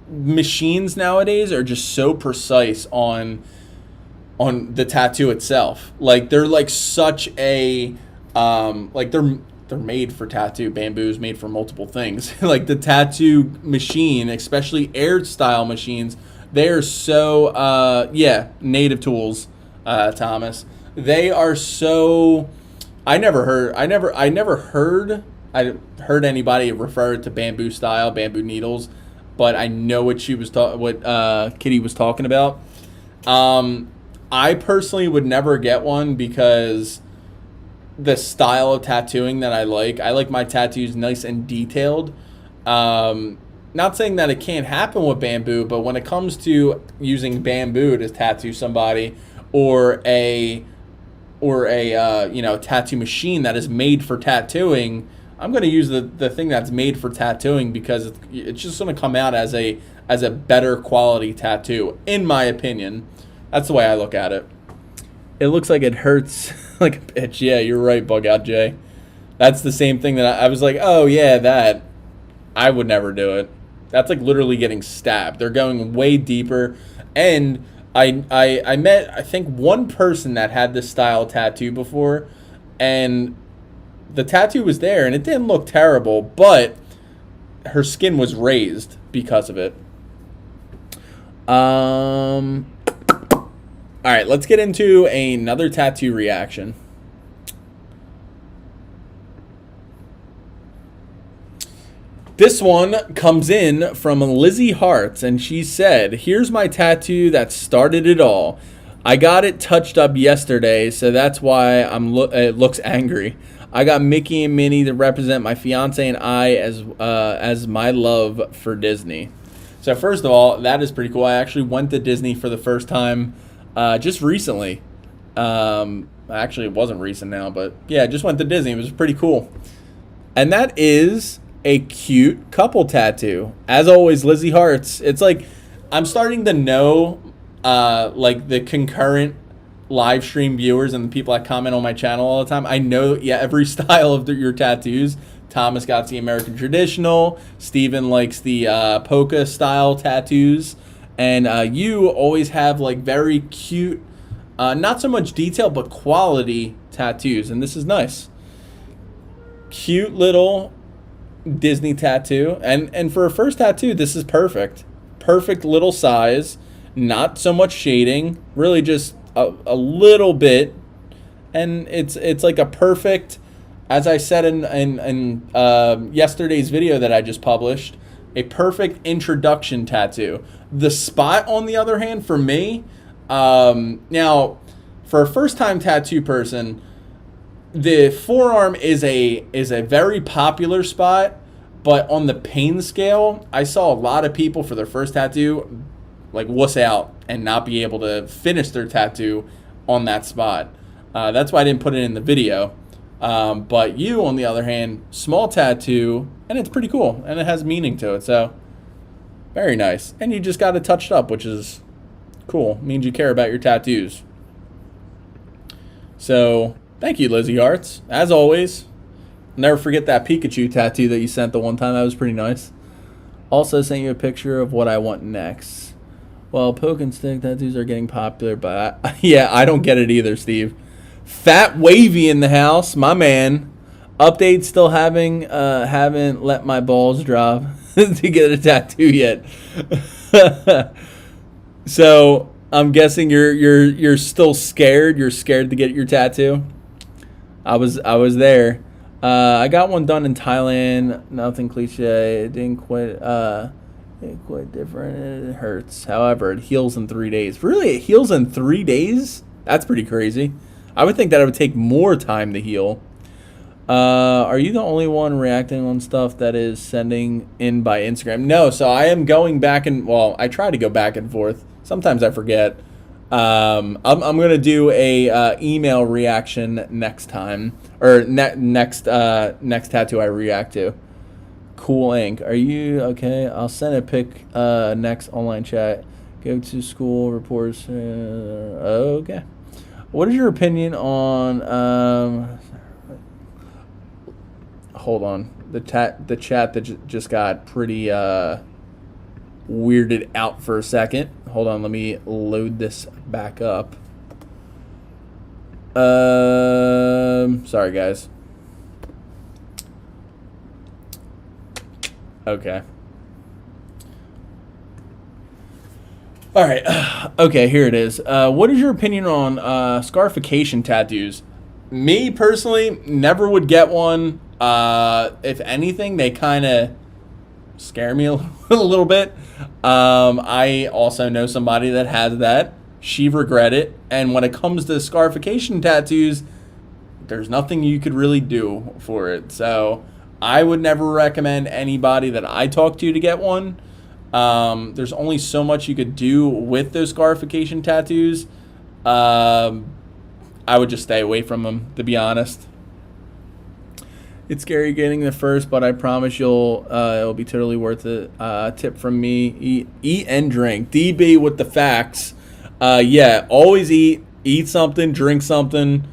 machines nowadays are just so precise on the tattoo itself. Like they're like such a like they're made for tattoo. Bamboo's made for multiple things. Like the tattoo machine, especially air style machines, they're so native tools, Thomas. They are so. I never heard anybody refer to bamboo style, bamboo needles, but I know what Kitty was talking about. I personally would never get one because the style of tattooing that I like my tattoos nice and detailed. Not saying that it can't happen with bamboo, but when it comes to using bamboo to tattoo somebody, or a tattoo machine that is made for tattooing, I'm going to use the thing that's made for tattooing because it's just going to come out as a better quality tattoo, in my opinion. That's the way I look at it. It looks like it hurts like a bitch. Yeah, you're right, Bug Out Jay. That's the same thing that I was like, oh yeah, that. I would never do it. That's like literally getting stabbed. They're going way deeper. And I met, I think, one person that had this style tattoo before, and the tattoo was there, and it didn't look terrible, but her skin was raised because of it. All right, let's get into another tattoo reaction. This one comes in from Lizzie Hartz, and she said, "Here's my tattoo that started it all. I got it touched up yesterday, so that's why it looks angry. I got Mickey and Minnie to represent my fiance and I as my love for Disney." So first of all, that is pretty cool. I actually went to Disney for the first time just recently. Actually, it wasn't recent now, but yeah, I just went to Disney. It was pretty cool. And that is a cute couple tattoo. As always, Lizzie Hartz. It's like I'm starting to know like the concurrent live stream viewers and the people that comment on my channel all the time. I know, yeah, every style of your tattoos. Thomas got the American traditional. Steven likes the polka style tattoos. And you always have like very cute, not so much detail, but quality tattoos. And this is nice. Cute little Disney tattoo. And for a first tattoo, this is perfect. Perfect little size. Not so much shading. Really just a little bit. And it's like a perfect, as I said in yesterday's video that I just published, a perfect introduction tattoo. The spot, on the other hand, for me, now, for a first-time tattoo person, the forearm is a very popular spot, but on the pain scale, I saw a lot of people for their first tattoo like wuss out and not be able to finish their tattoo on that spot. That's why I didn't put it in the video. But you, on the other hand, small tattoo, and it's pretty cool, and it has meaning to it, so very nice. And you just got it touched up, which is cool. Means you care about your tattoos. So, thank you, Lizzie Hartz. As always, never forget that Pikachu tattoo that you sent the one time. That was pretty nice. Also sent you a picture of what I want next. Well, poke and stick tattoos are getting popular, but yeah, I don't get it either, Steve. Fat Wavy in the house, my man. Update, still haven't let my balls drop to get a tattoo yet. So I'm guessing you're still scared. You're scared to get your tattoo. I was there. I got one done in Thailand. Nothing cliche. It didn't quite different. It hurts. However, it heals in 3 days. Really, it heals in 3 days? That's pretty crazy. I would think that it would take more time to heal. Are you the only one reacting on stuff that is sending in by Instagram? No, so I am going back and, well, I try to go back and forth. Sometimes I forget. I'm going to do a email reaction next time, or next tattoo I react to. Cool ink. Are you okay? I'll send a pic next online chat. Go to school reports. Okay. What is your opinion on? Hold on. The chat that just got pretty weirded out for a second. Hold on. Let me load this back up. Sorry, guys. Okay. All right. Okay, here it is. What is your opinion on scarification tattoos? Me, personally, never would get one. If anything, they kind of scare me a little bit. I also know somebody that has that. She regret it. And when it comes to scarification tattoos, there's nothing you could really do for it. So I would never recommend anybody that I talk to get one. There's only so much you could do with those scarification tattoos. I would just stay away from them, to be honest. It's scary getting the first, but I promise it'll be totally worth it. Tip from me: eat and drink. DB with the facts. Yeah, always eat something, drink something,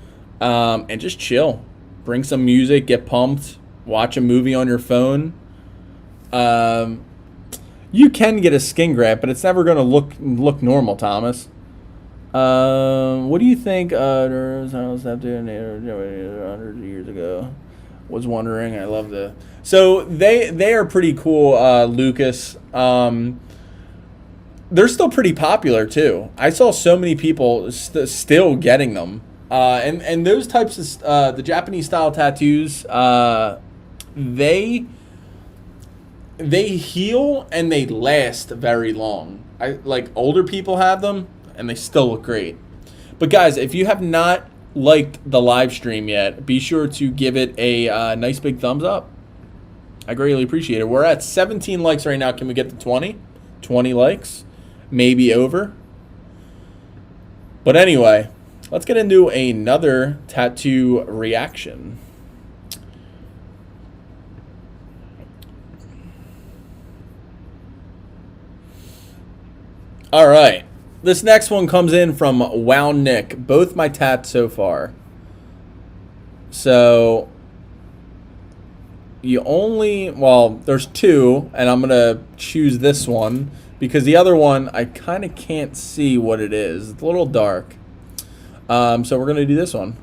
and just chill. Bring some music, get pumped, watch a movie on your phone. You can get a skin graft, but it's never going to look normal, Thomas. What do you think? I was 100 years ago. Was wondering. I love the. So they are pretty cool, Lucas. They're still pretty popular too. I saw so many people still getting them. And those types of the Japanese style tattoos, they they heal and they last very long. Like older people have them and they still look great. But guys, if you have not liked the live stream yet, be sure to give it a nice big thumbs up. I greatly appreciate it. We're at 17 likes right now. Can we get to 20? 20 likes, maybe over. But anyway, let's get into another tattoo reaction. All right, this next one comes in from Wow Nick. Both my tats so far. So you only, well, there's two, and I'm gonna choose this one because the other one I kind of can't see what it is. It's a little dark. So we're gonna do this one.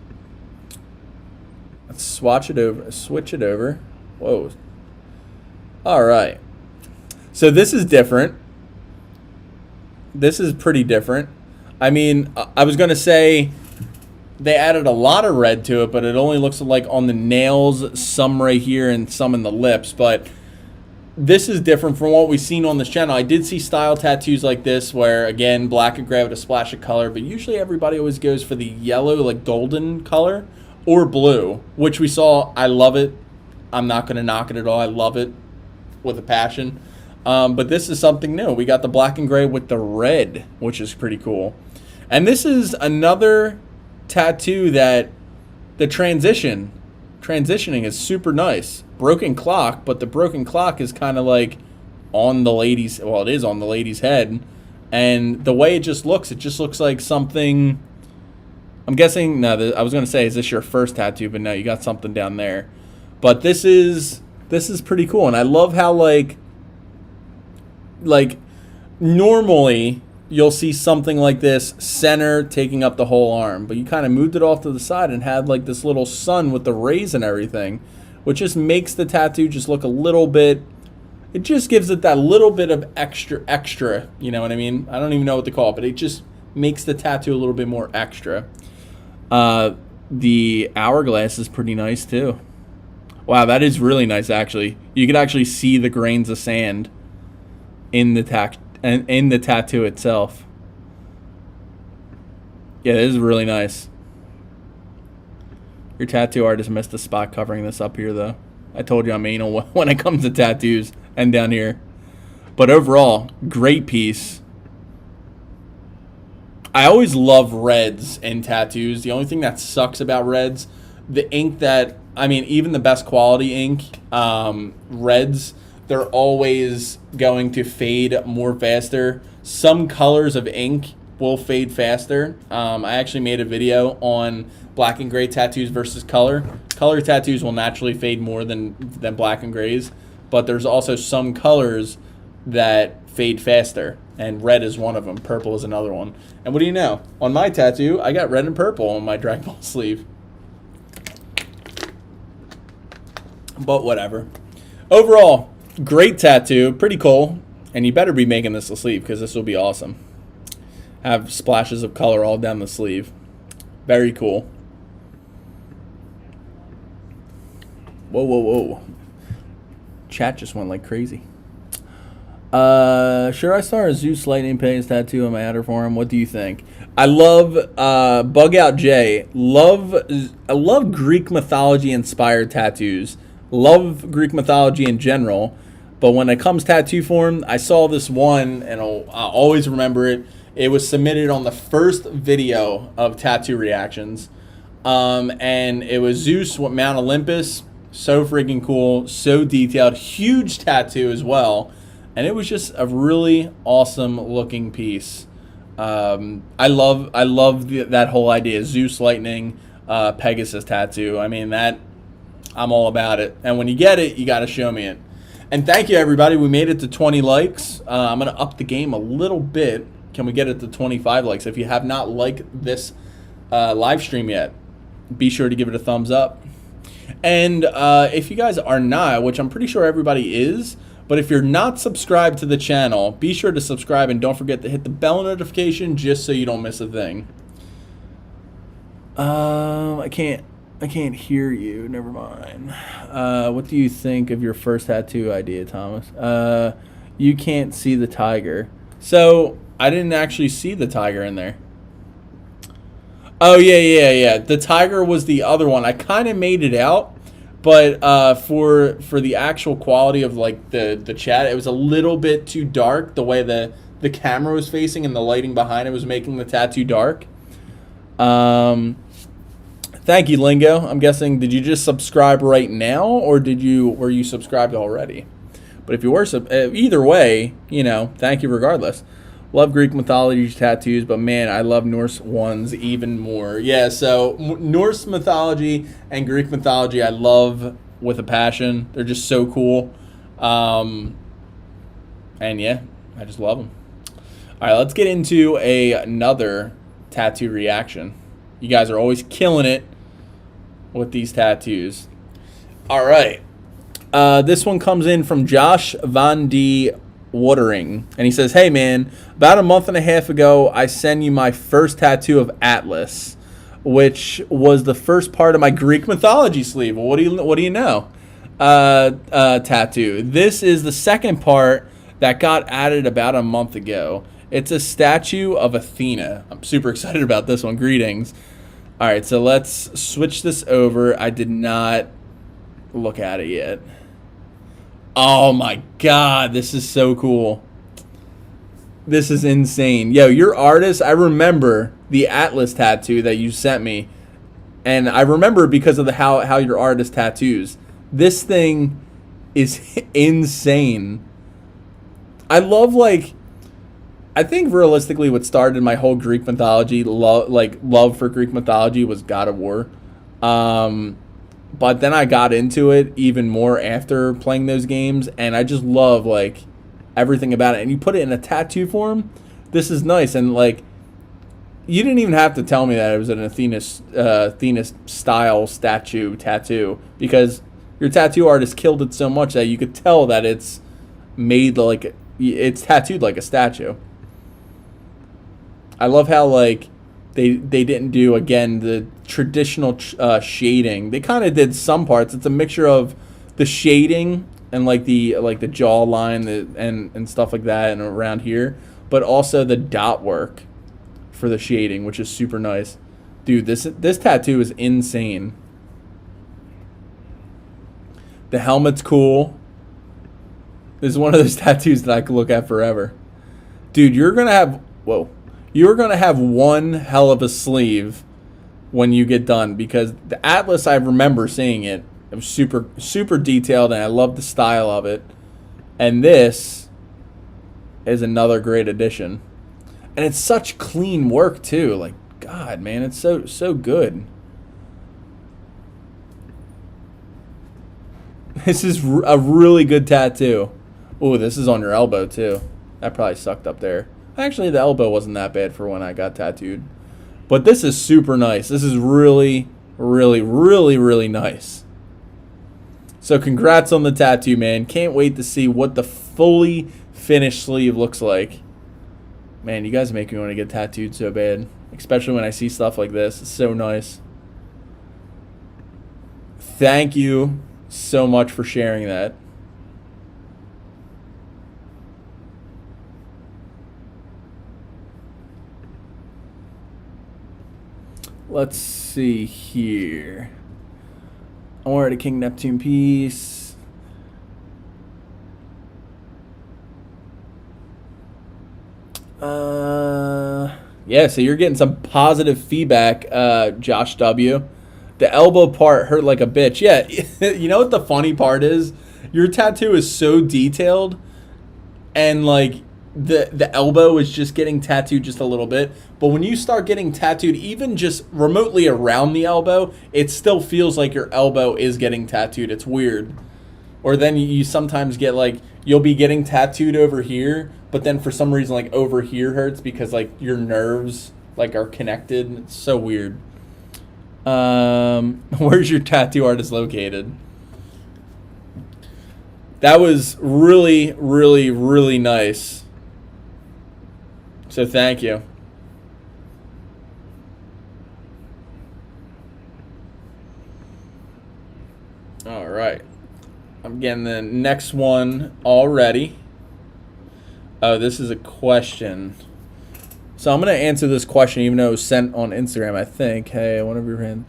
Let's switch it over. Whoa. All right. So this is different. This is pretty different. I mean, I was going to say they added a lot of red to it, but it only looks like on the nails, some right here and some in the lips. But this is different from what we've seen on this channel. I did see style tattoos like this where, again, black and gray with a splash of color. But usually everybody always goes for the yellow, like golden color or blue, which we saw. I love it. I'm not going to knock it at all. I love it with a passion. But this is something new. We got the black and gray with the red, which is pretty cool. And this is another tattoo that the transitioning is super nice. Broken clock, but the broken clock is kind of like on the lady's, well, it is on the lady's head. And the way it just looks like something, I'm guessing, no, I was going to say, is this your first tattoo? But no, you got something down there. But this is pretty cool. And I love how, like normally you'll see something like this center taking up the whole arm, but you kind of moved it off to the side and had like this little sun with the rays and everything, which just makes the tattoo just look a little bit, it just gives it that little bit of extra, you know what I mean? I don't even know what to call it, but it just makes the tattoo a little bit more extra. The hourglass is pretty nice too. Wow, that is really nice actually. You could actually see the grains of sand in the tattoo itself. Yeah, this is really nice. Your tattoo artist missed a spot covering this up here, though. I told you I'm anal when it comes to tattoos and down here. But overall, great piece. I always love reds in tattoos. The only thing that sucks about reds, the ink that, I mean, even the best quality ink, reds, they're always going to fade more faster. Some colors of ink will fade faster. I actually made a video on black and gray tattoos versus color. Color tattoos will naturally fade more than black and grays, but there's also some colors that fade faster, and red is one of them. Purple is another one. And what do you know? On my tattoo, I got red and purple on my Dragon Ball sleeve. But whatever. Overall, great tattoo, pretty cool, and you better be making this a sleeve because this will be awesome. Have splashes of color all down the sleeve. Very cool. Whoa, whoa, whoa. Chat just went like crazy. Sure, I saw a Zeus Lightning Pay's tattoo on my outer forearm. What do you think? I love Bug Out J. I love Greek mythology inspired tattoos. Love Greek mythology in general. But when it comes tattoo form, I saw this one, and I'll always remember it. It was submitted on the first video of tattoo reactions. And it was Zeus with Mount Olympus. So freaking cool. So detailed. Huge tattoo as well. And it was just a really awesome looking piece. I love that whole idea. Zeus Lightning, Pegasus tattoo. I mean, that, I'm all about it. And when you get it, you got to show me it. And thank you, everybody. We made it to 20 likes. I'm going to up the game a little bit. Can we get it to 25 likes? If you have not liked this live stream yet, be sure to give it a thumbs up. And if you guys are not, which I'm pretty sure everybody is, but if you're not subscribed to the channel, be sure to subscribe and don't forget to hit the bell notification just so you don't miss a thing. I can't. I can't hear you. Never mind. What do you think of your first tattoo idea, Thomas? You can't see the tiger. So I didn't actually see the tiger in there. Oh yeah. The tiger was the other one. I kind of made it out, but for the actual quality of like the chat, it was a little bit too dark. The way the camera was facing and the lighting behind it was making the tattoo dark. Thank you, Lingo. I'm guessing, did you just subscribe right now, or were you subscribed already? But if you were either way, thank you regardless. Love Greek mythology tattoos, but man, I love Norse ones even more. Yeah, so Norse mythology and Greek mythology I love with a passion. They're just so cool. And yeah, I just love them. All right, let's get into another tattoo reaction. You guys are always killing it with these tattoos. All right. This one comes in from Josh Van D. Watering. And he says, hey, man, about a month and a half ago, I sent you my first tattoo of Atlas, which was the first part of my Greek mythology sleeve. Well, what do you know? Tattoo. This is the second part that got added about a month ago. It's a statue of Athena. I'm super excited about this one. Greetings. All right, so let's switch this over. I did not look at it yet. Oh my God, this is so cool. This is insane. Yo, your artist, I remember the Atlas tattoo that you sent me. And I remember because of how your artist tattoos. This thing is insane. I love, I think realistically what started my whole Greek mythology love for Greek mythology was God of War. But then I got into it even more after playing those games, and I just love everything about it. And you put it in a tattoo form. This is nice, and you didn't even have to tell me that it was an Athena style tattoo, because your tattoo artist killed it so much that you could tell that it's made it's tattooed like a statue. I love how they didn't do, again, the traditional shading. They kind of did some parts. It's a mixture of the shading and the jawline and stuff like that and around here, but also the dot work for the shading, which is super nice. Dude, this tattoo is insane. The helmet's cool. This is one of those tattoos that I could look at forever. Dude, you're going to have one hell of a sleeve when you get done, because the Atlas, I remember seeing it. It was super, super detailed, and I love the style of it. And this is another great addition. And it's such clean work, too. God, man, it's so good. This is a really good tattoo. Oh, this is on your elbow, too. That probably sucked up there. Actually, the elbow wasn't that bad for when I got tattooed. But this is super nice. This is really, really, really, really nice. So congrats on the tattoo, man. Can't wait to see what the fully finished sleeve looks like. Man, you guys make me want to get tattooed so bad. Especially when I see stuff like this. It's so nice. Thank you so much for sharing that. Let's see here. I wanted a King Neptune piece. Yeah, so you're getting some positive feedback, Josh W. The elbow part hurt like a bitch. Yeah, you know what the funny part is? Your tattoo is so detailed, and the elbow is just getting tattooed just a little bit. But when you start getting tattooed even just remotely around the elbow, it still feels like your elbow is getting tattooed. It's weird. Or then you sometimes get you'll be getting tattooed over here, but then for some reason over here hurts because your nerves are connected. It's so weird. Where's your tattoo artist located? That was really, really, really nice. So thank you. getting the next one already. Oh, this is a question. So I'm going to answer this question even though it was sent on Instagram, I think. Hey, one of your fans.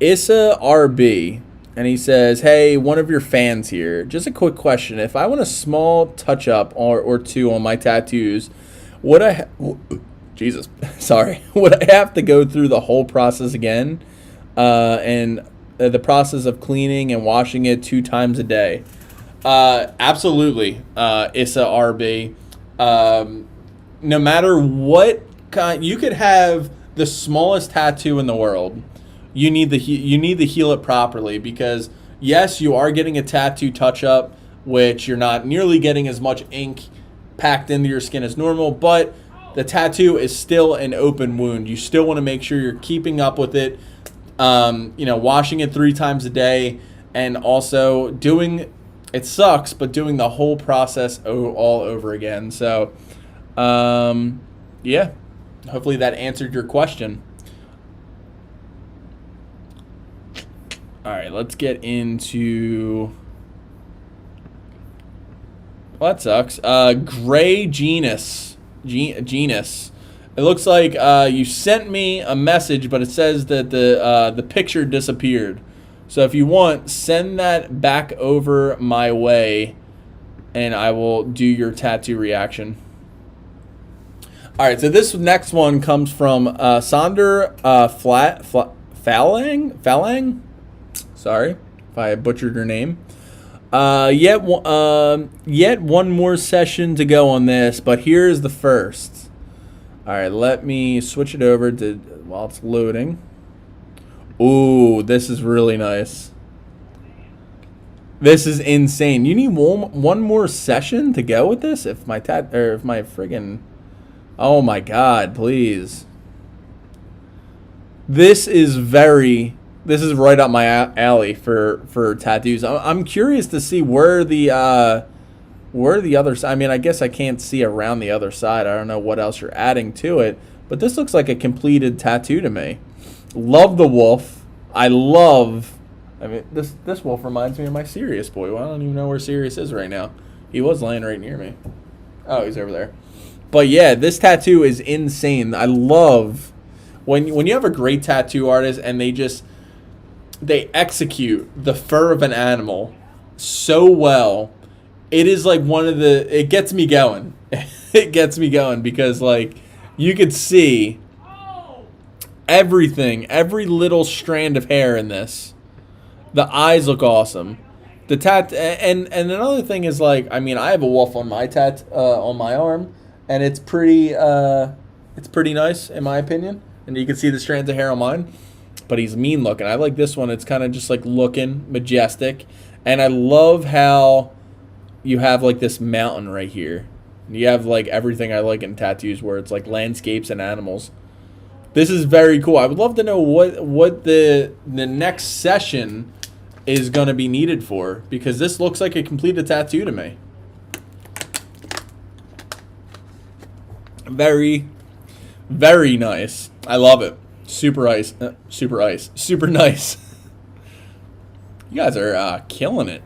Issa RB. And he says, hey, one of your fans here. Just a quick question. If I want a small touch-up or two on my tattoos, would I... Jesus. Sorry. Would I have to go through the whole process again? And the process of cleaning and washing it 2 times a day? Absolutely, Issa RB. No matter what kind, you could have the smallest tattoo in the world. You need to heal it properly because yes, you are getting a tattoo touch up, which you're not nearly getting as much ink packed into your skin as normal, but the tattoo is still an open wound. You still want to make sure you're keeping up with it. Washing it 3 times a day, and also doing. It sucks, but doing the whole process all over again. So, yeah, hopefully that answered your question. All right, let's get into... Well, that sucks. Gray Genus. Genus. It looks like you sent me a message, but it says that the picture disappeared. So if you want, send that back over my way, and I will do your tattoo reaction. All right, so this next one comes from Sonder Falang. Sorry if I butchered your name. Yet one more session to go on this, but here's the first. All right, let me switch it over to while it's loading. Ooh, this is really nice. This is insane. You need one more session to go with this? If my friggin'... Oh my god, please. This is right up my alley for tattoos. I'm curious to see where the other side... I mean, I guess I can't see around the other side. I don't know what else you're adding to it. But this looks like a completed tattoo to me. Love the wolf. I mean, this wolf reminds me of my Sirius boy. Well, I don't even know where Sirius is right now. He was laying right near me. Oh, he's over there. But yeah, this tattoo is insane. I love when you have a great tattoo artist and they execute the fur of an animal so well. It is like it gets me going. It gets me going because like you could see everything, every little strand of hair in this. The eyes look awesome. And another thing is like, I mean, I have a wolf on my on my arm, and it's pretty nice in my opinion. And you can see the strands of hair on mine, but he's mean looking. I like this one. It's kind of just like looking majestic, and I love how you have like this mountain right here. You have like everything I like in tattoos, where it's like landscapes and animals. This is very cool. I would love to know what the next session is going to be needed for, because this looks like a completed tattoo to me. Very, very nice. I love it. Super nice. You guys are killing it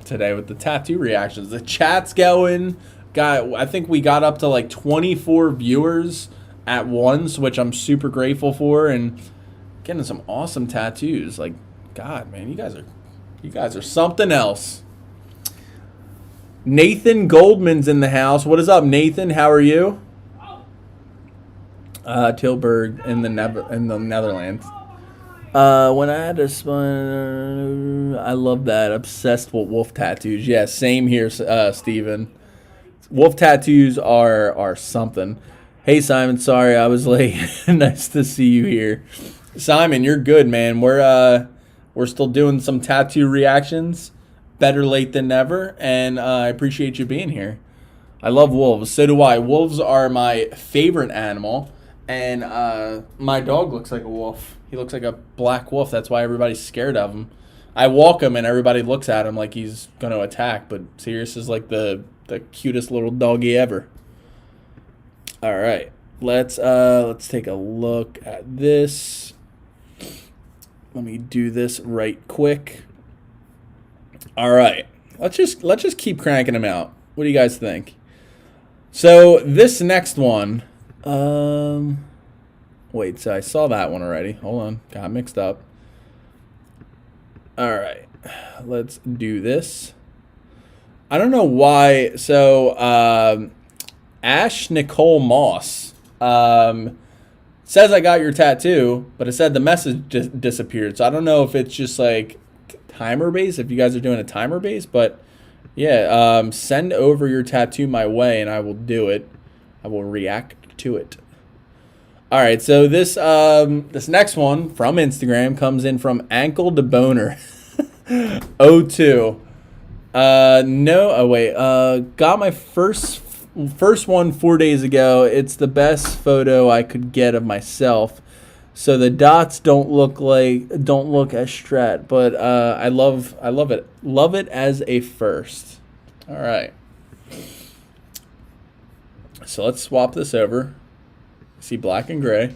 today with the tattoo reactions. The chat's going. I think we got up to like 24 viewers at once, which I'm super grateful for, and getting some awesome tattoos. Like, God, man, you guys are something else. Nathan Goldman's in the house. What is up, Nathan? How are you? Tilburg in the Netherlands. When I had to spun, I love that. Obsessed with wolf tattoos. Yeah, same here, Steven. Wolf tattoos are something. Hey, Simon, sorry I was late. Nice to see you here. Simon, you're good, man. We're still doing some tattoo reactions. Better late than never, and I appreciate you being here. I love wolves. So do I. Wolves are my favorite animal, and my dog looks like a wolf. He looks like a black wolf. That's why everybody's scared of him. I walk him, and everybody looks at him like he's going to attack, but Sirius is like the cutest little doggy ever. All right, let's take a look at this. Let me do this right quick. All right, let's just keep cranking them out. What do you guys think? So this next one, wait, so I saw that one already. Hold on, got mixed up. All right, let's do this. I don't know why. So Ash Nicole Moss says I got your tattoo, but it said the message just disappeared. So I don't know if it's just like timer based, if you guys are doing a timer based, but yeah, send over your tattoo my way and I will do it. I will react to it. All right, so this next one from Instagram comes in from Ankle to Boner 02. No, oh wait, got my first one 4 days ago. It's the best photo I could get of myself. So the dots don't look as strat, but I love it. Love it as a first. All right. So let's swap this over. See black and gray.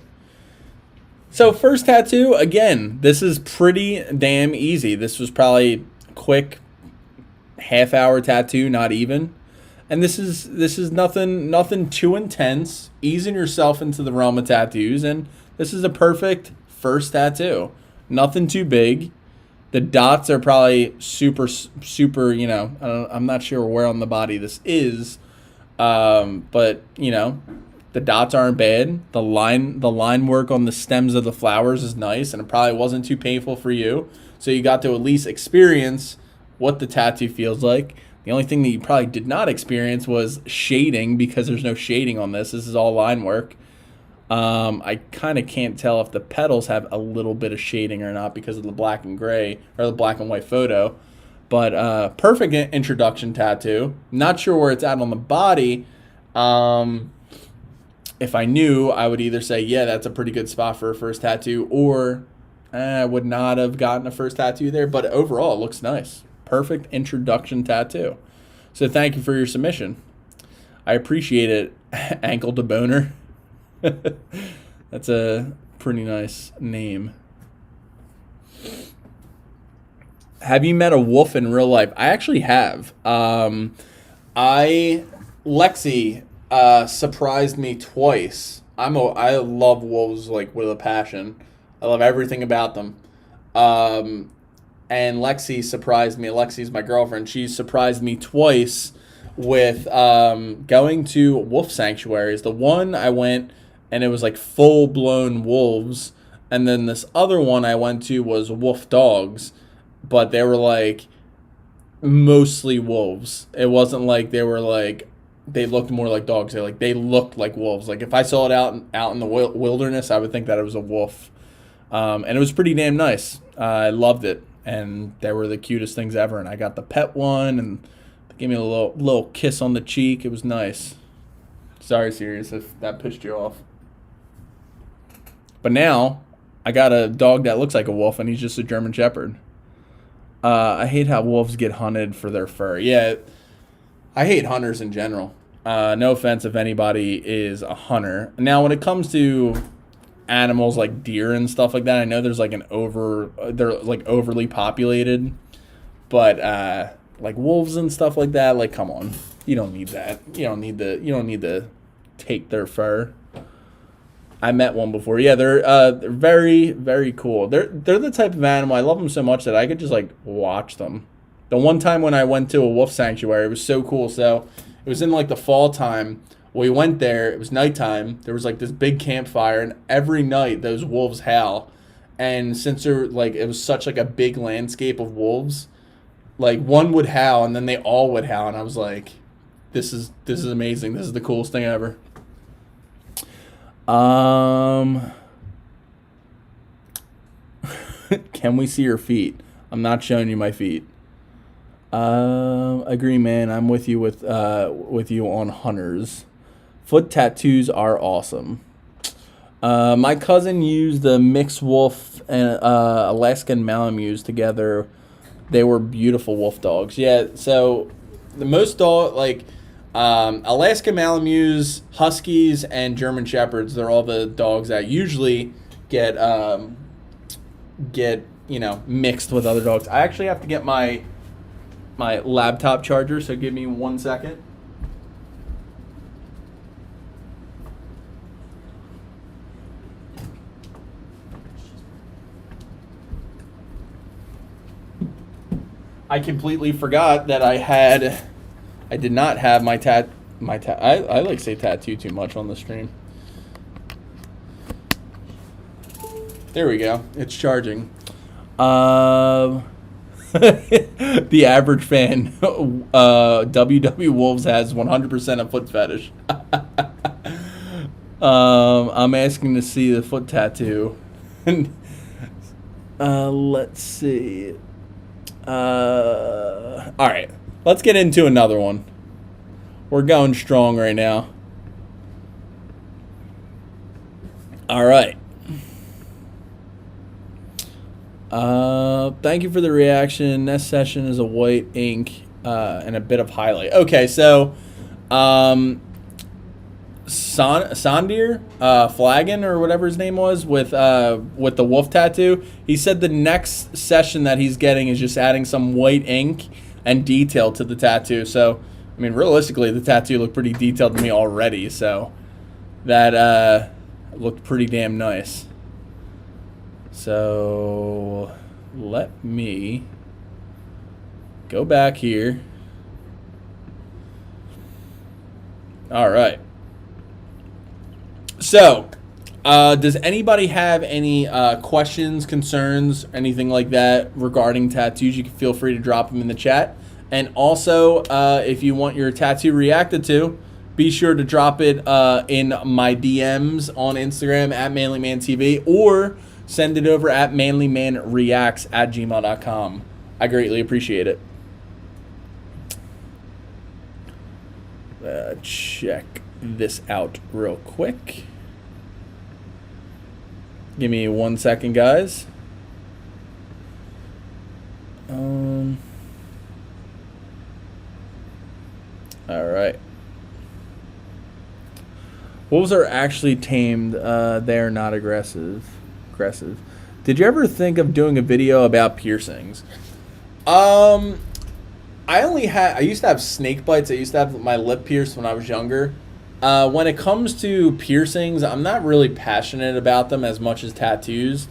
So first tattoo, again, this is pretty damn easy. This was probably quick half-hour tattoo, not even. And this is nothing too intense. Easing yourself into the realm of tattoos, and this is a perfect first tattoo. Nothing too big. The dots are probably super, you know, I'm not sure where on the body this is, but you know, the dots aren't bad. The line work on the stems of the flowers is nice, and it probably wasn't too painful for you. So you got to at least experience what the tattoo feels like. The only thing that you probably did not experience was shading, because there's no shading on this. This is all line work. I kind of can't tell if the petals have a little bit of shading or not because of the black and gray or the black and white photo. But perfect introduction tattoo. Not sure where it's at on the body. If I knew, I would either say, yeah, that's a pretty good spot for a first tattoo, or I would not have gotten a first tattoo there. But overall, it looks nice. Perfect introduction tattoo. So thank you for your submission. I appreciate it, Ankle to Boner. That's a pretty nice name. Have you met a wolf in real life? I actually have. Lexi surprised me twice. I love wolves like with a passion. I love everything about them. And Lexi surprised me. Lexi's my girlfriend. She surprised me twice with going to wolf sanctuaries. The one I went, and it was like full-blown wolves. And then this other one I went to was wolf dogs. But they were like mostly wolves. It wasn't like they were like, they looked more like dogs. They looked like wolves. Like if I saw it out in the wilderness, I would think that it was a wolf. And it was pretty damn nice. I loved it. And they were the cutest things ever. And I got the pet one, and they gave me a little kiss on the cheek. It was nice. Sorry, Sirius, if that pissed you off. But now I got a dog that looks like a wolf, and he's just a German Shepherd. I hate how wolves get hunted for their fur. Yeah, I hate hunters in general. No offense if anybody is a hunter. Now, when it comes to animals like deer and stuff like that, I know there's like they're like overly populated, but like wolves and stuff like that, like come on, you don't need that. You don't need to take their fur. I met one before. Yeah, they're very, very cool. They're the type of animal, I love them so much that I could just like watch them. The one time when I went to a wolf sanctuary, it was so cool. So it was in like the fall time. We went there, it was nighttime, there was like this big campfire, and every night those wolves howl. And since they're like, it was such like a big landscape of wolves, like one would howl and then they all would howl, and I was like, this is amazing. This is the coolest thing ever. Can we see your feet? I'm not showing you my feet. Agree, man. I'm with you with you on hunters. Foot tattoos are awesome. My cousin used the mixed wolf and Alaskan Malamutes together. They were beautiful wolf dogs. Yeah, so the most dog like Alaskan Malamutes, Huskies, and German Shepherds. They're all the dogs that usually get mixed with other dogs. I actually have to get my my laptop charger, so give me 1 second. I completely forgot that I did not have my I like to say tattoo too much on the stream. There we go. It's charging. The average fan, WW Wolves has 100% a foot fetish. I'm asking to see the foot tattoo. Let's see. All right, let's get into another one. We're going strong right now. All right. Thank you for the reaction. Next session is a white ink and a bit of highlight. Okay, so Sandir Flagon or whatever his name was with the wolf tattoo. He said the next session that he's getting is just adding some white ink and detail to the tattoo. So, I mean, realistically, the tattoo looked pretty detailed to me already. So that looked pretty damn nice. So let me go back here. All right. So, does anybody have any questions, concerns, anything like that regarding tattoos? You can feel free to drop them in the chat. And also, if you want your tattoo reacted to, be sure to drop it in my DMs on Instagram at ManlyManTV or send it over at manlymanreacts@gmail.com. I greatly appreciate it. Check this out real quick. Give me 1 second, guys. All right. Wolves are actually tamed. They are not aggressive. Did you ever think of doing a video about piercings? I used to have snake bites. I used to have my lip pierced when I was younger. When it comes to piercings, I'm not really passionate about them as much as tattoos.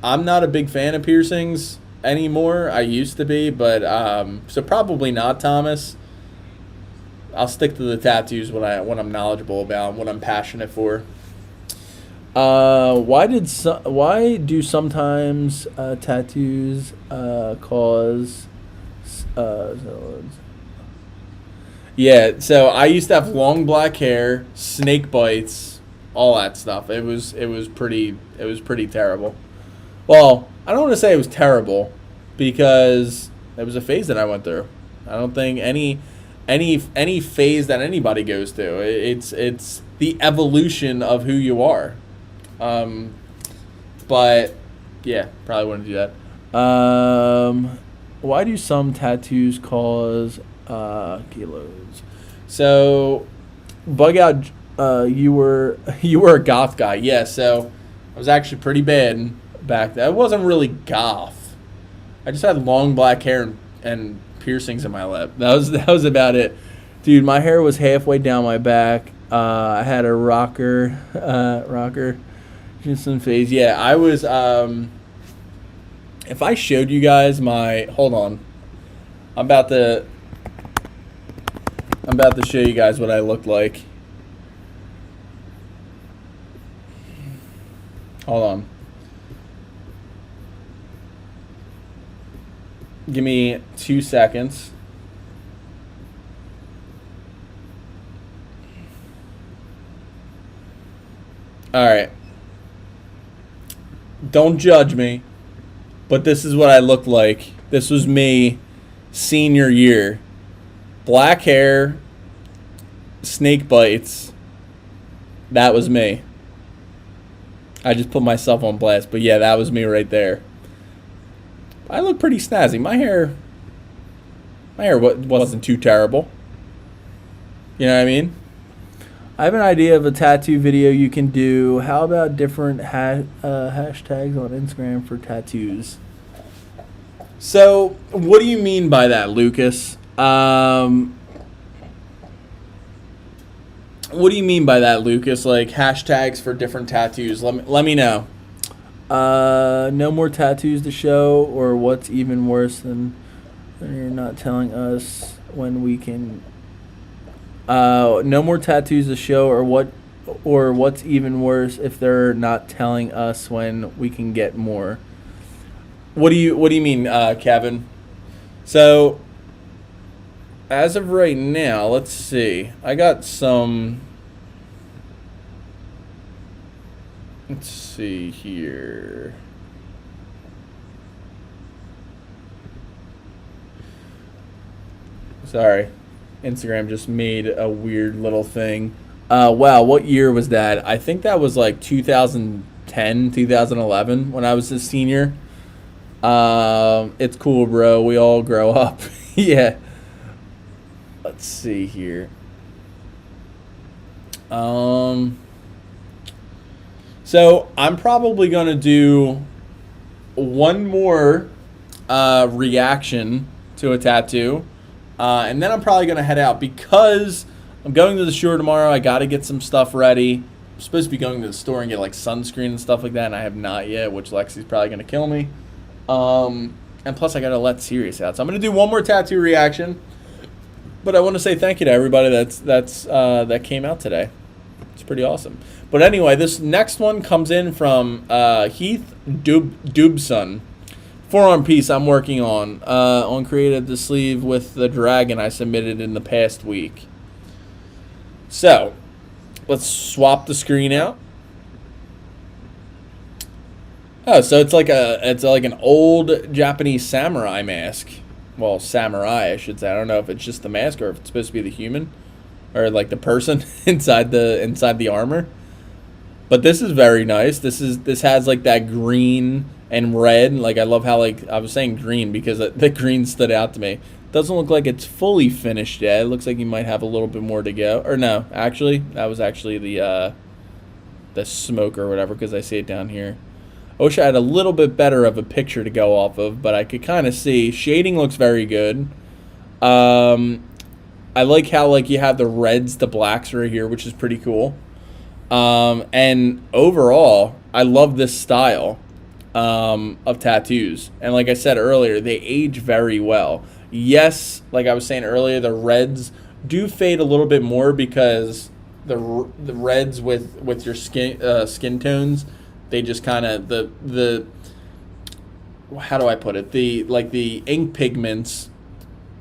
I'm not a big fan of piercings anymore. I used to be, but so probably not, Thomas. I'll stick to the tattoos what I'm knowledgeable about, what I'm passionate for. Why do sometimes tattoos cause yeah, so I used to have long black hair, snake bites, all that stuff. It was pretty terrible. Well, I don't want to say it was terrible because it was a phase that I went through. I don't think any phase that anybody goes through. It's the evolution of who you are. But yeah, probably wouldn't do that. Why do some tattoos cause kilos? So, Bug Out, you were a goth guy. Yeah, so I was actually pretty bad back then. I wasn't really goth. I just had long black hair and piercings in my lip. That was about it. Dude, my hair was halfway down my back. I had a rocker just in phase. Yeah, I was if I showed you guys hold on. I'm about to show you guys what I looked like. Hold on. Give me 2 seconds. All right. Don't judge me, but this is what I looked like. This was me senior year. Black hair, snake bites. That was me. I just put myself on blast, but yeah, that was me right there. I look pretty snazzy. My hair wasn't too terrible. You know what I mean? I have an idea of a tattoo video you can do. How about different hashtags on Instagram for tattoos? So, what do you mean by that, Lucas? What do you mean by that, Lucas? Like hashtags for different tattoos? Let me know. No more tattoos to show, or what's even worse than you're not telling us when we can. No more tattoos to show, or what's even worse if they're not telling us when we can get more. What do you mean, Kevin? So, as of right now, let's see. I got some. Let's see here. Sorry. Instagram just made a weird little thing. Wow, what year was that? I think that was like 2010, 2011 when I was a senior. It's cool, bro. We all grow up. Yeah. Let's see here. So I'm probably gonna do one more reaction to a tattoo, and then I'm probably gonna head out because I'm going to the store tomorrow. I gotta get some stuff ready. I'm supposed to be going to the store and get like sunscreen and stuff like that, and I have not yet, which Lexi's probably gonna kill me. And plus I gotta let Sirius out, so I'm gonna do one more tattoo reaction. But I want to say thank you to everybody that came out today. It's pretty awesome. But anyway, this next one comes in from Heath Dubson. Forearm piece I'm working on created the sleeve with the dragon I submitted in the past week. So let's swap the screen out. Oh, so it's like an old Japanese samurai mask. Well, samurai, I should say. I don't know if it's just the mask or if it's supposed to be the human or like the person inside the armor. But this is very nice. This has like that green and red. Like I love how like I was saying green because the green stood out to me. Doesn't look like it's fully finished yet. It looks like you might have a little bit more to go. Or no, actually, that was actually the smoke or whatever because I see it down here. I wish I had a little bit better of a picture to go off of, but I could kind of see. Shading looks very good. I like how like you have the reds to blacks right here, which is pretty cool. And overall, I love this style of tattoos. And like I said earlier, they age very well. Yes, like I was saying earlier, the reds do fade a little bit more because the reds with your skin tones. They just kind of the how do I put it? The ink pigments,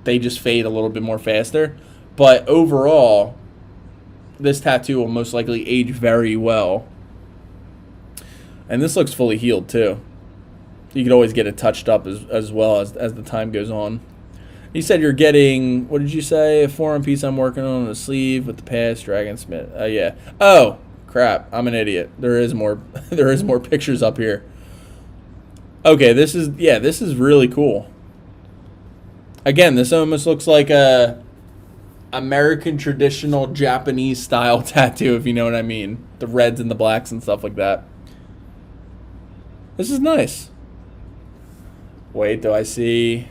they just fade a little bit more faster. But overall, this tattoo will most likely age very well. And this looks fully healed too. You could always get it touched up as well as the time goes on. You said you're getting, what did you say? A forearm piece I'm working on the sleeve with the past Dragon Smith. Yeah. Oh. Crap, I'm an idiot. There is more pictures up here. Okay, this is really cool. Again, this almost looks like a American traditional Japanese style tattoo, if you know what I mean. The reds and the blacks and stuff like that. This is nice. Wait, do I see?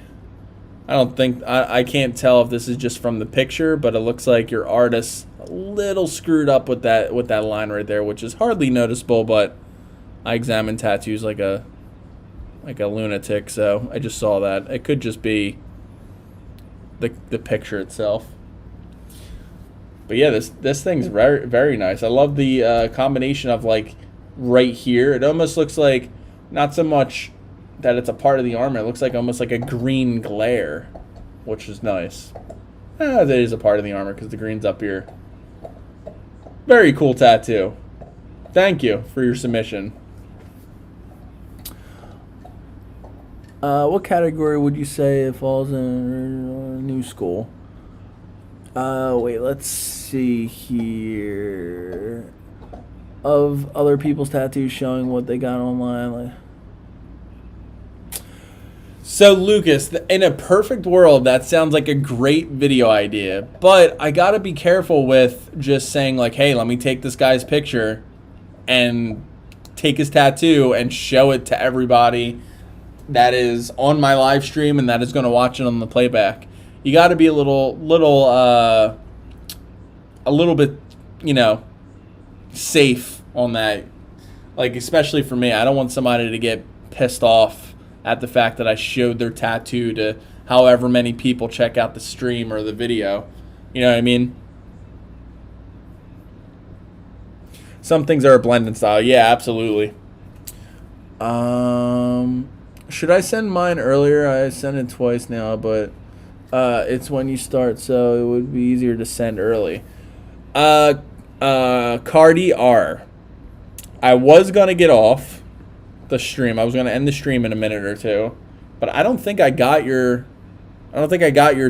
I don't think I can't tell if this is just from the picture, but it looks like your artist a little screwed up with that line right there, which is hardly noticeable, but I examine tattoos like a lunatic, so I just saw that. It could just be the picture itself. But yeah, this thing's very, very nice. I love the combination of like right here. It almost looks like not so much that it's a part of the armor. It looks like almost like a green glare, which is nice. That is a part of the armor because the green's up here. Very cool tattoo. Thank you for your submission. What category would you say it falls in new school? Wait, let's see here. Of other people's tattoos showing what they got online, like. So, Lucas, in a perfect world, that sounds like a great video idea. But I got to be careful with just saying, like, hey, let me take this guy's picture and take his tattoo and show it to everybody that is on my live stream and that is going to watch it on the playback. You got to be a little bit, safe on that. Like, especially for me, I don't want somebody to get pissed off at the fact that I showed their tattoo to however many people check out the stream or the video. You know what I mean? Some things are a blend in style. Yeah, absolutely. Should I send mine earlier? I sent it twice now, but it's when you start, so it would be easier to send early. Cardi R. I was gonna get off the stream. I was gonna end the stream in a minute or two, but I don't think I got your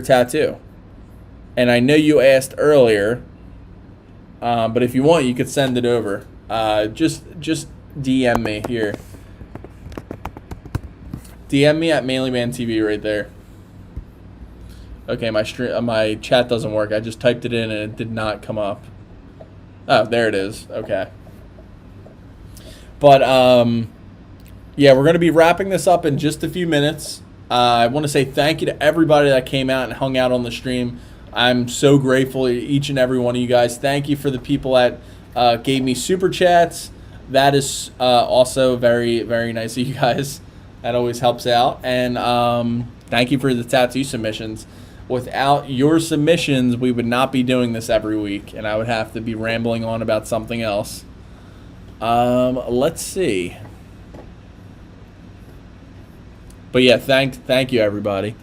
tattoo. And I know you asked earlier, but if you want, you could send it over. Just DM me here. DM me at ManlyMan TV right there. Okay, my chat doesn't work. I just typed it in and it did not come up. Oh, there it is. Okay. But yeah, we're gonna be wrapping this up in just a few minutes. I want to say thank you to everybody that came out and hung out on the stream. I'm so grateful to each and every one of you guys. Thank you for the people that gave me super chats. That is also very, very nice of you guys. That always helps out. And thank you for the tattoo submissions. Without your submissions, we would not be doing this every week, and I would have to be rambling on about something else. Let's see. But yeah, thank you, everybody.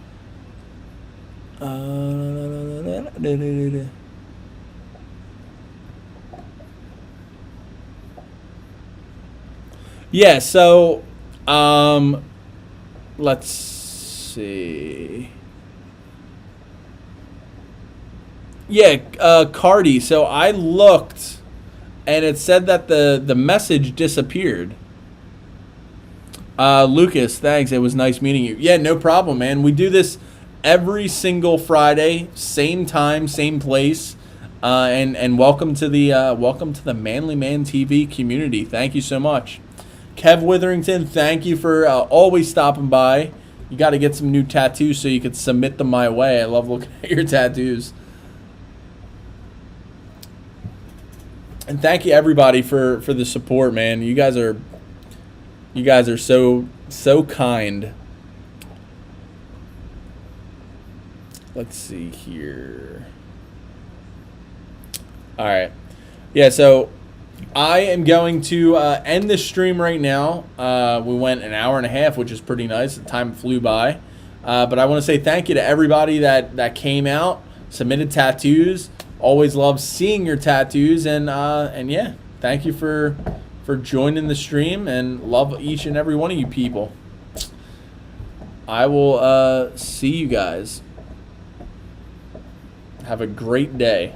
Yeah, so let's see. Yeah, Cardi. So I looked, and it said that the message disappeared. Lucas, thanks. It was nice meeting you. Yeah, no problem, man. We do this every single Friday, same time, same place. And welcome to the Manly Man TV community. Thank you so much. Kev Witherington, thank you for always stopping by. You got to get some new tattoos so you could submit them my way. I love looking at your tattoos. And thank you everybody for the support, man. You guys are so kind. Let's see here. All right. Yeah, so I am going to end this stream right now. We went an hour and a half, which is pretty nice. The time flew by. But I want to say thank you to everybody that came out, submitted tattoos. Always love seeing your tattoos, and yeah, thank you for joining the stream, and love each and every one of you people. I will see you guys. Have a great day.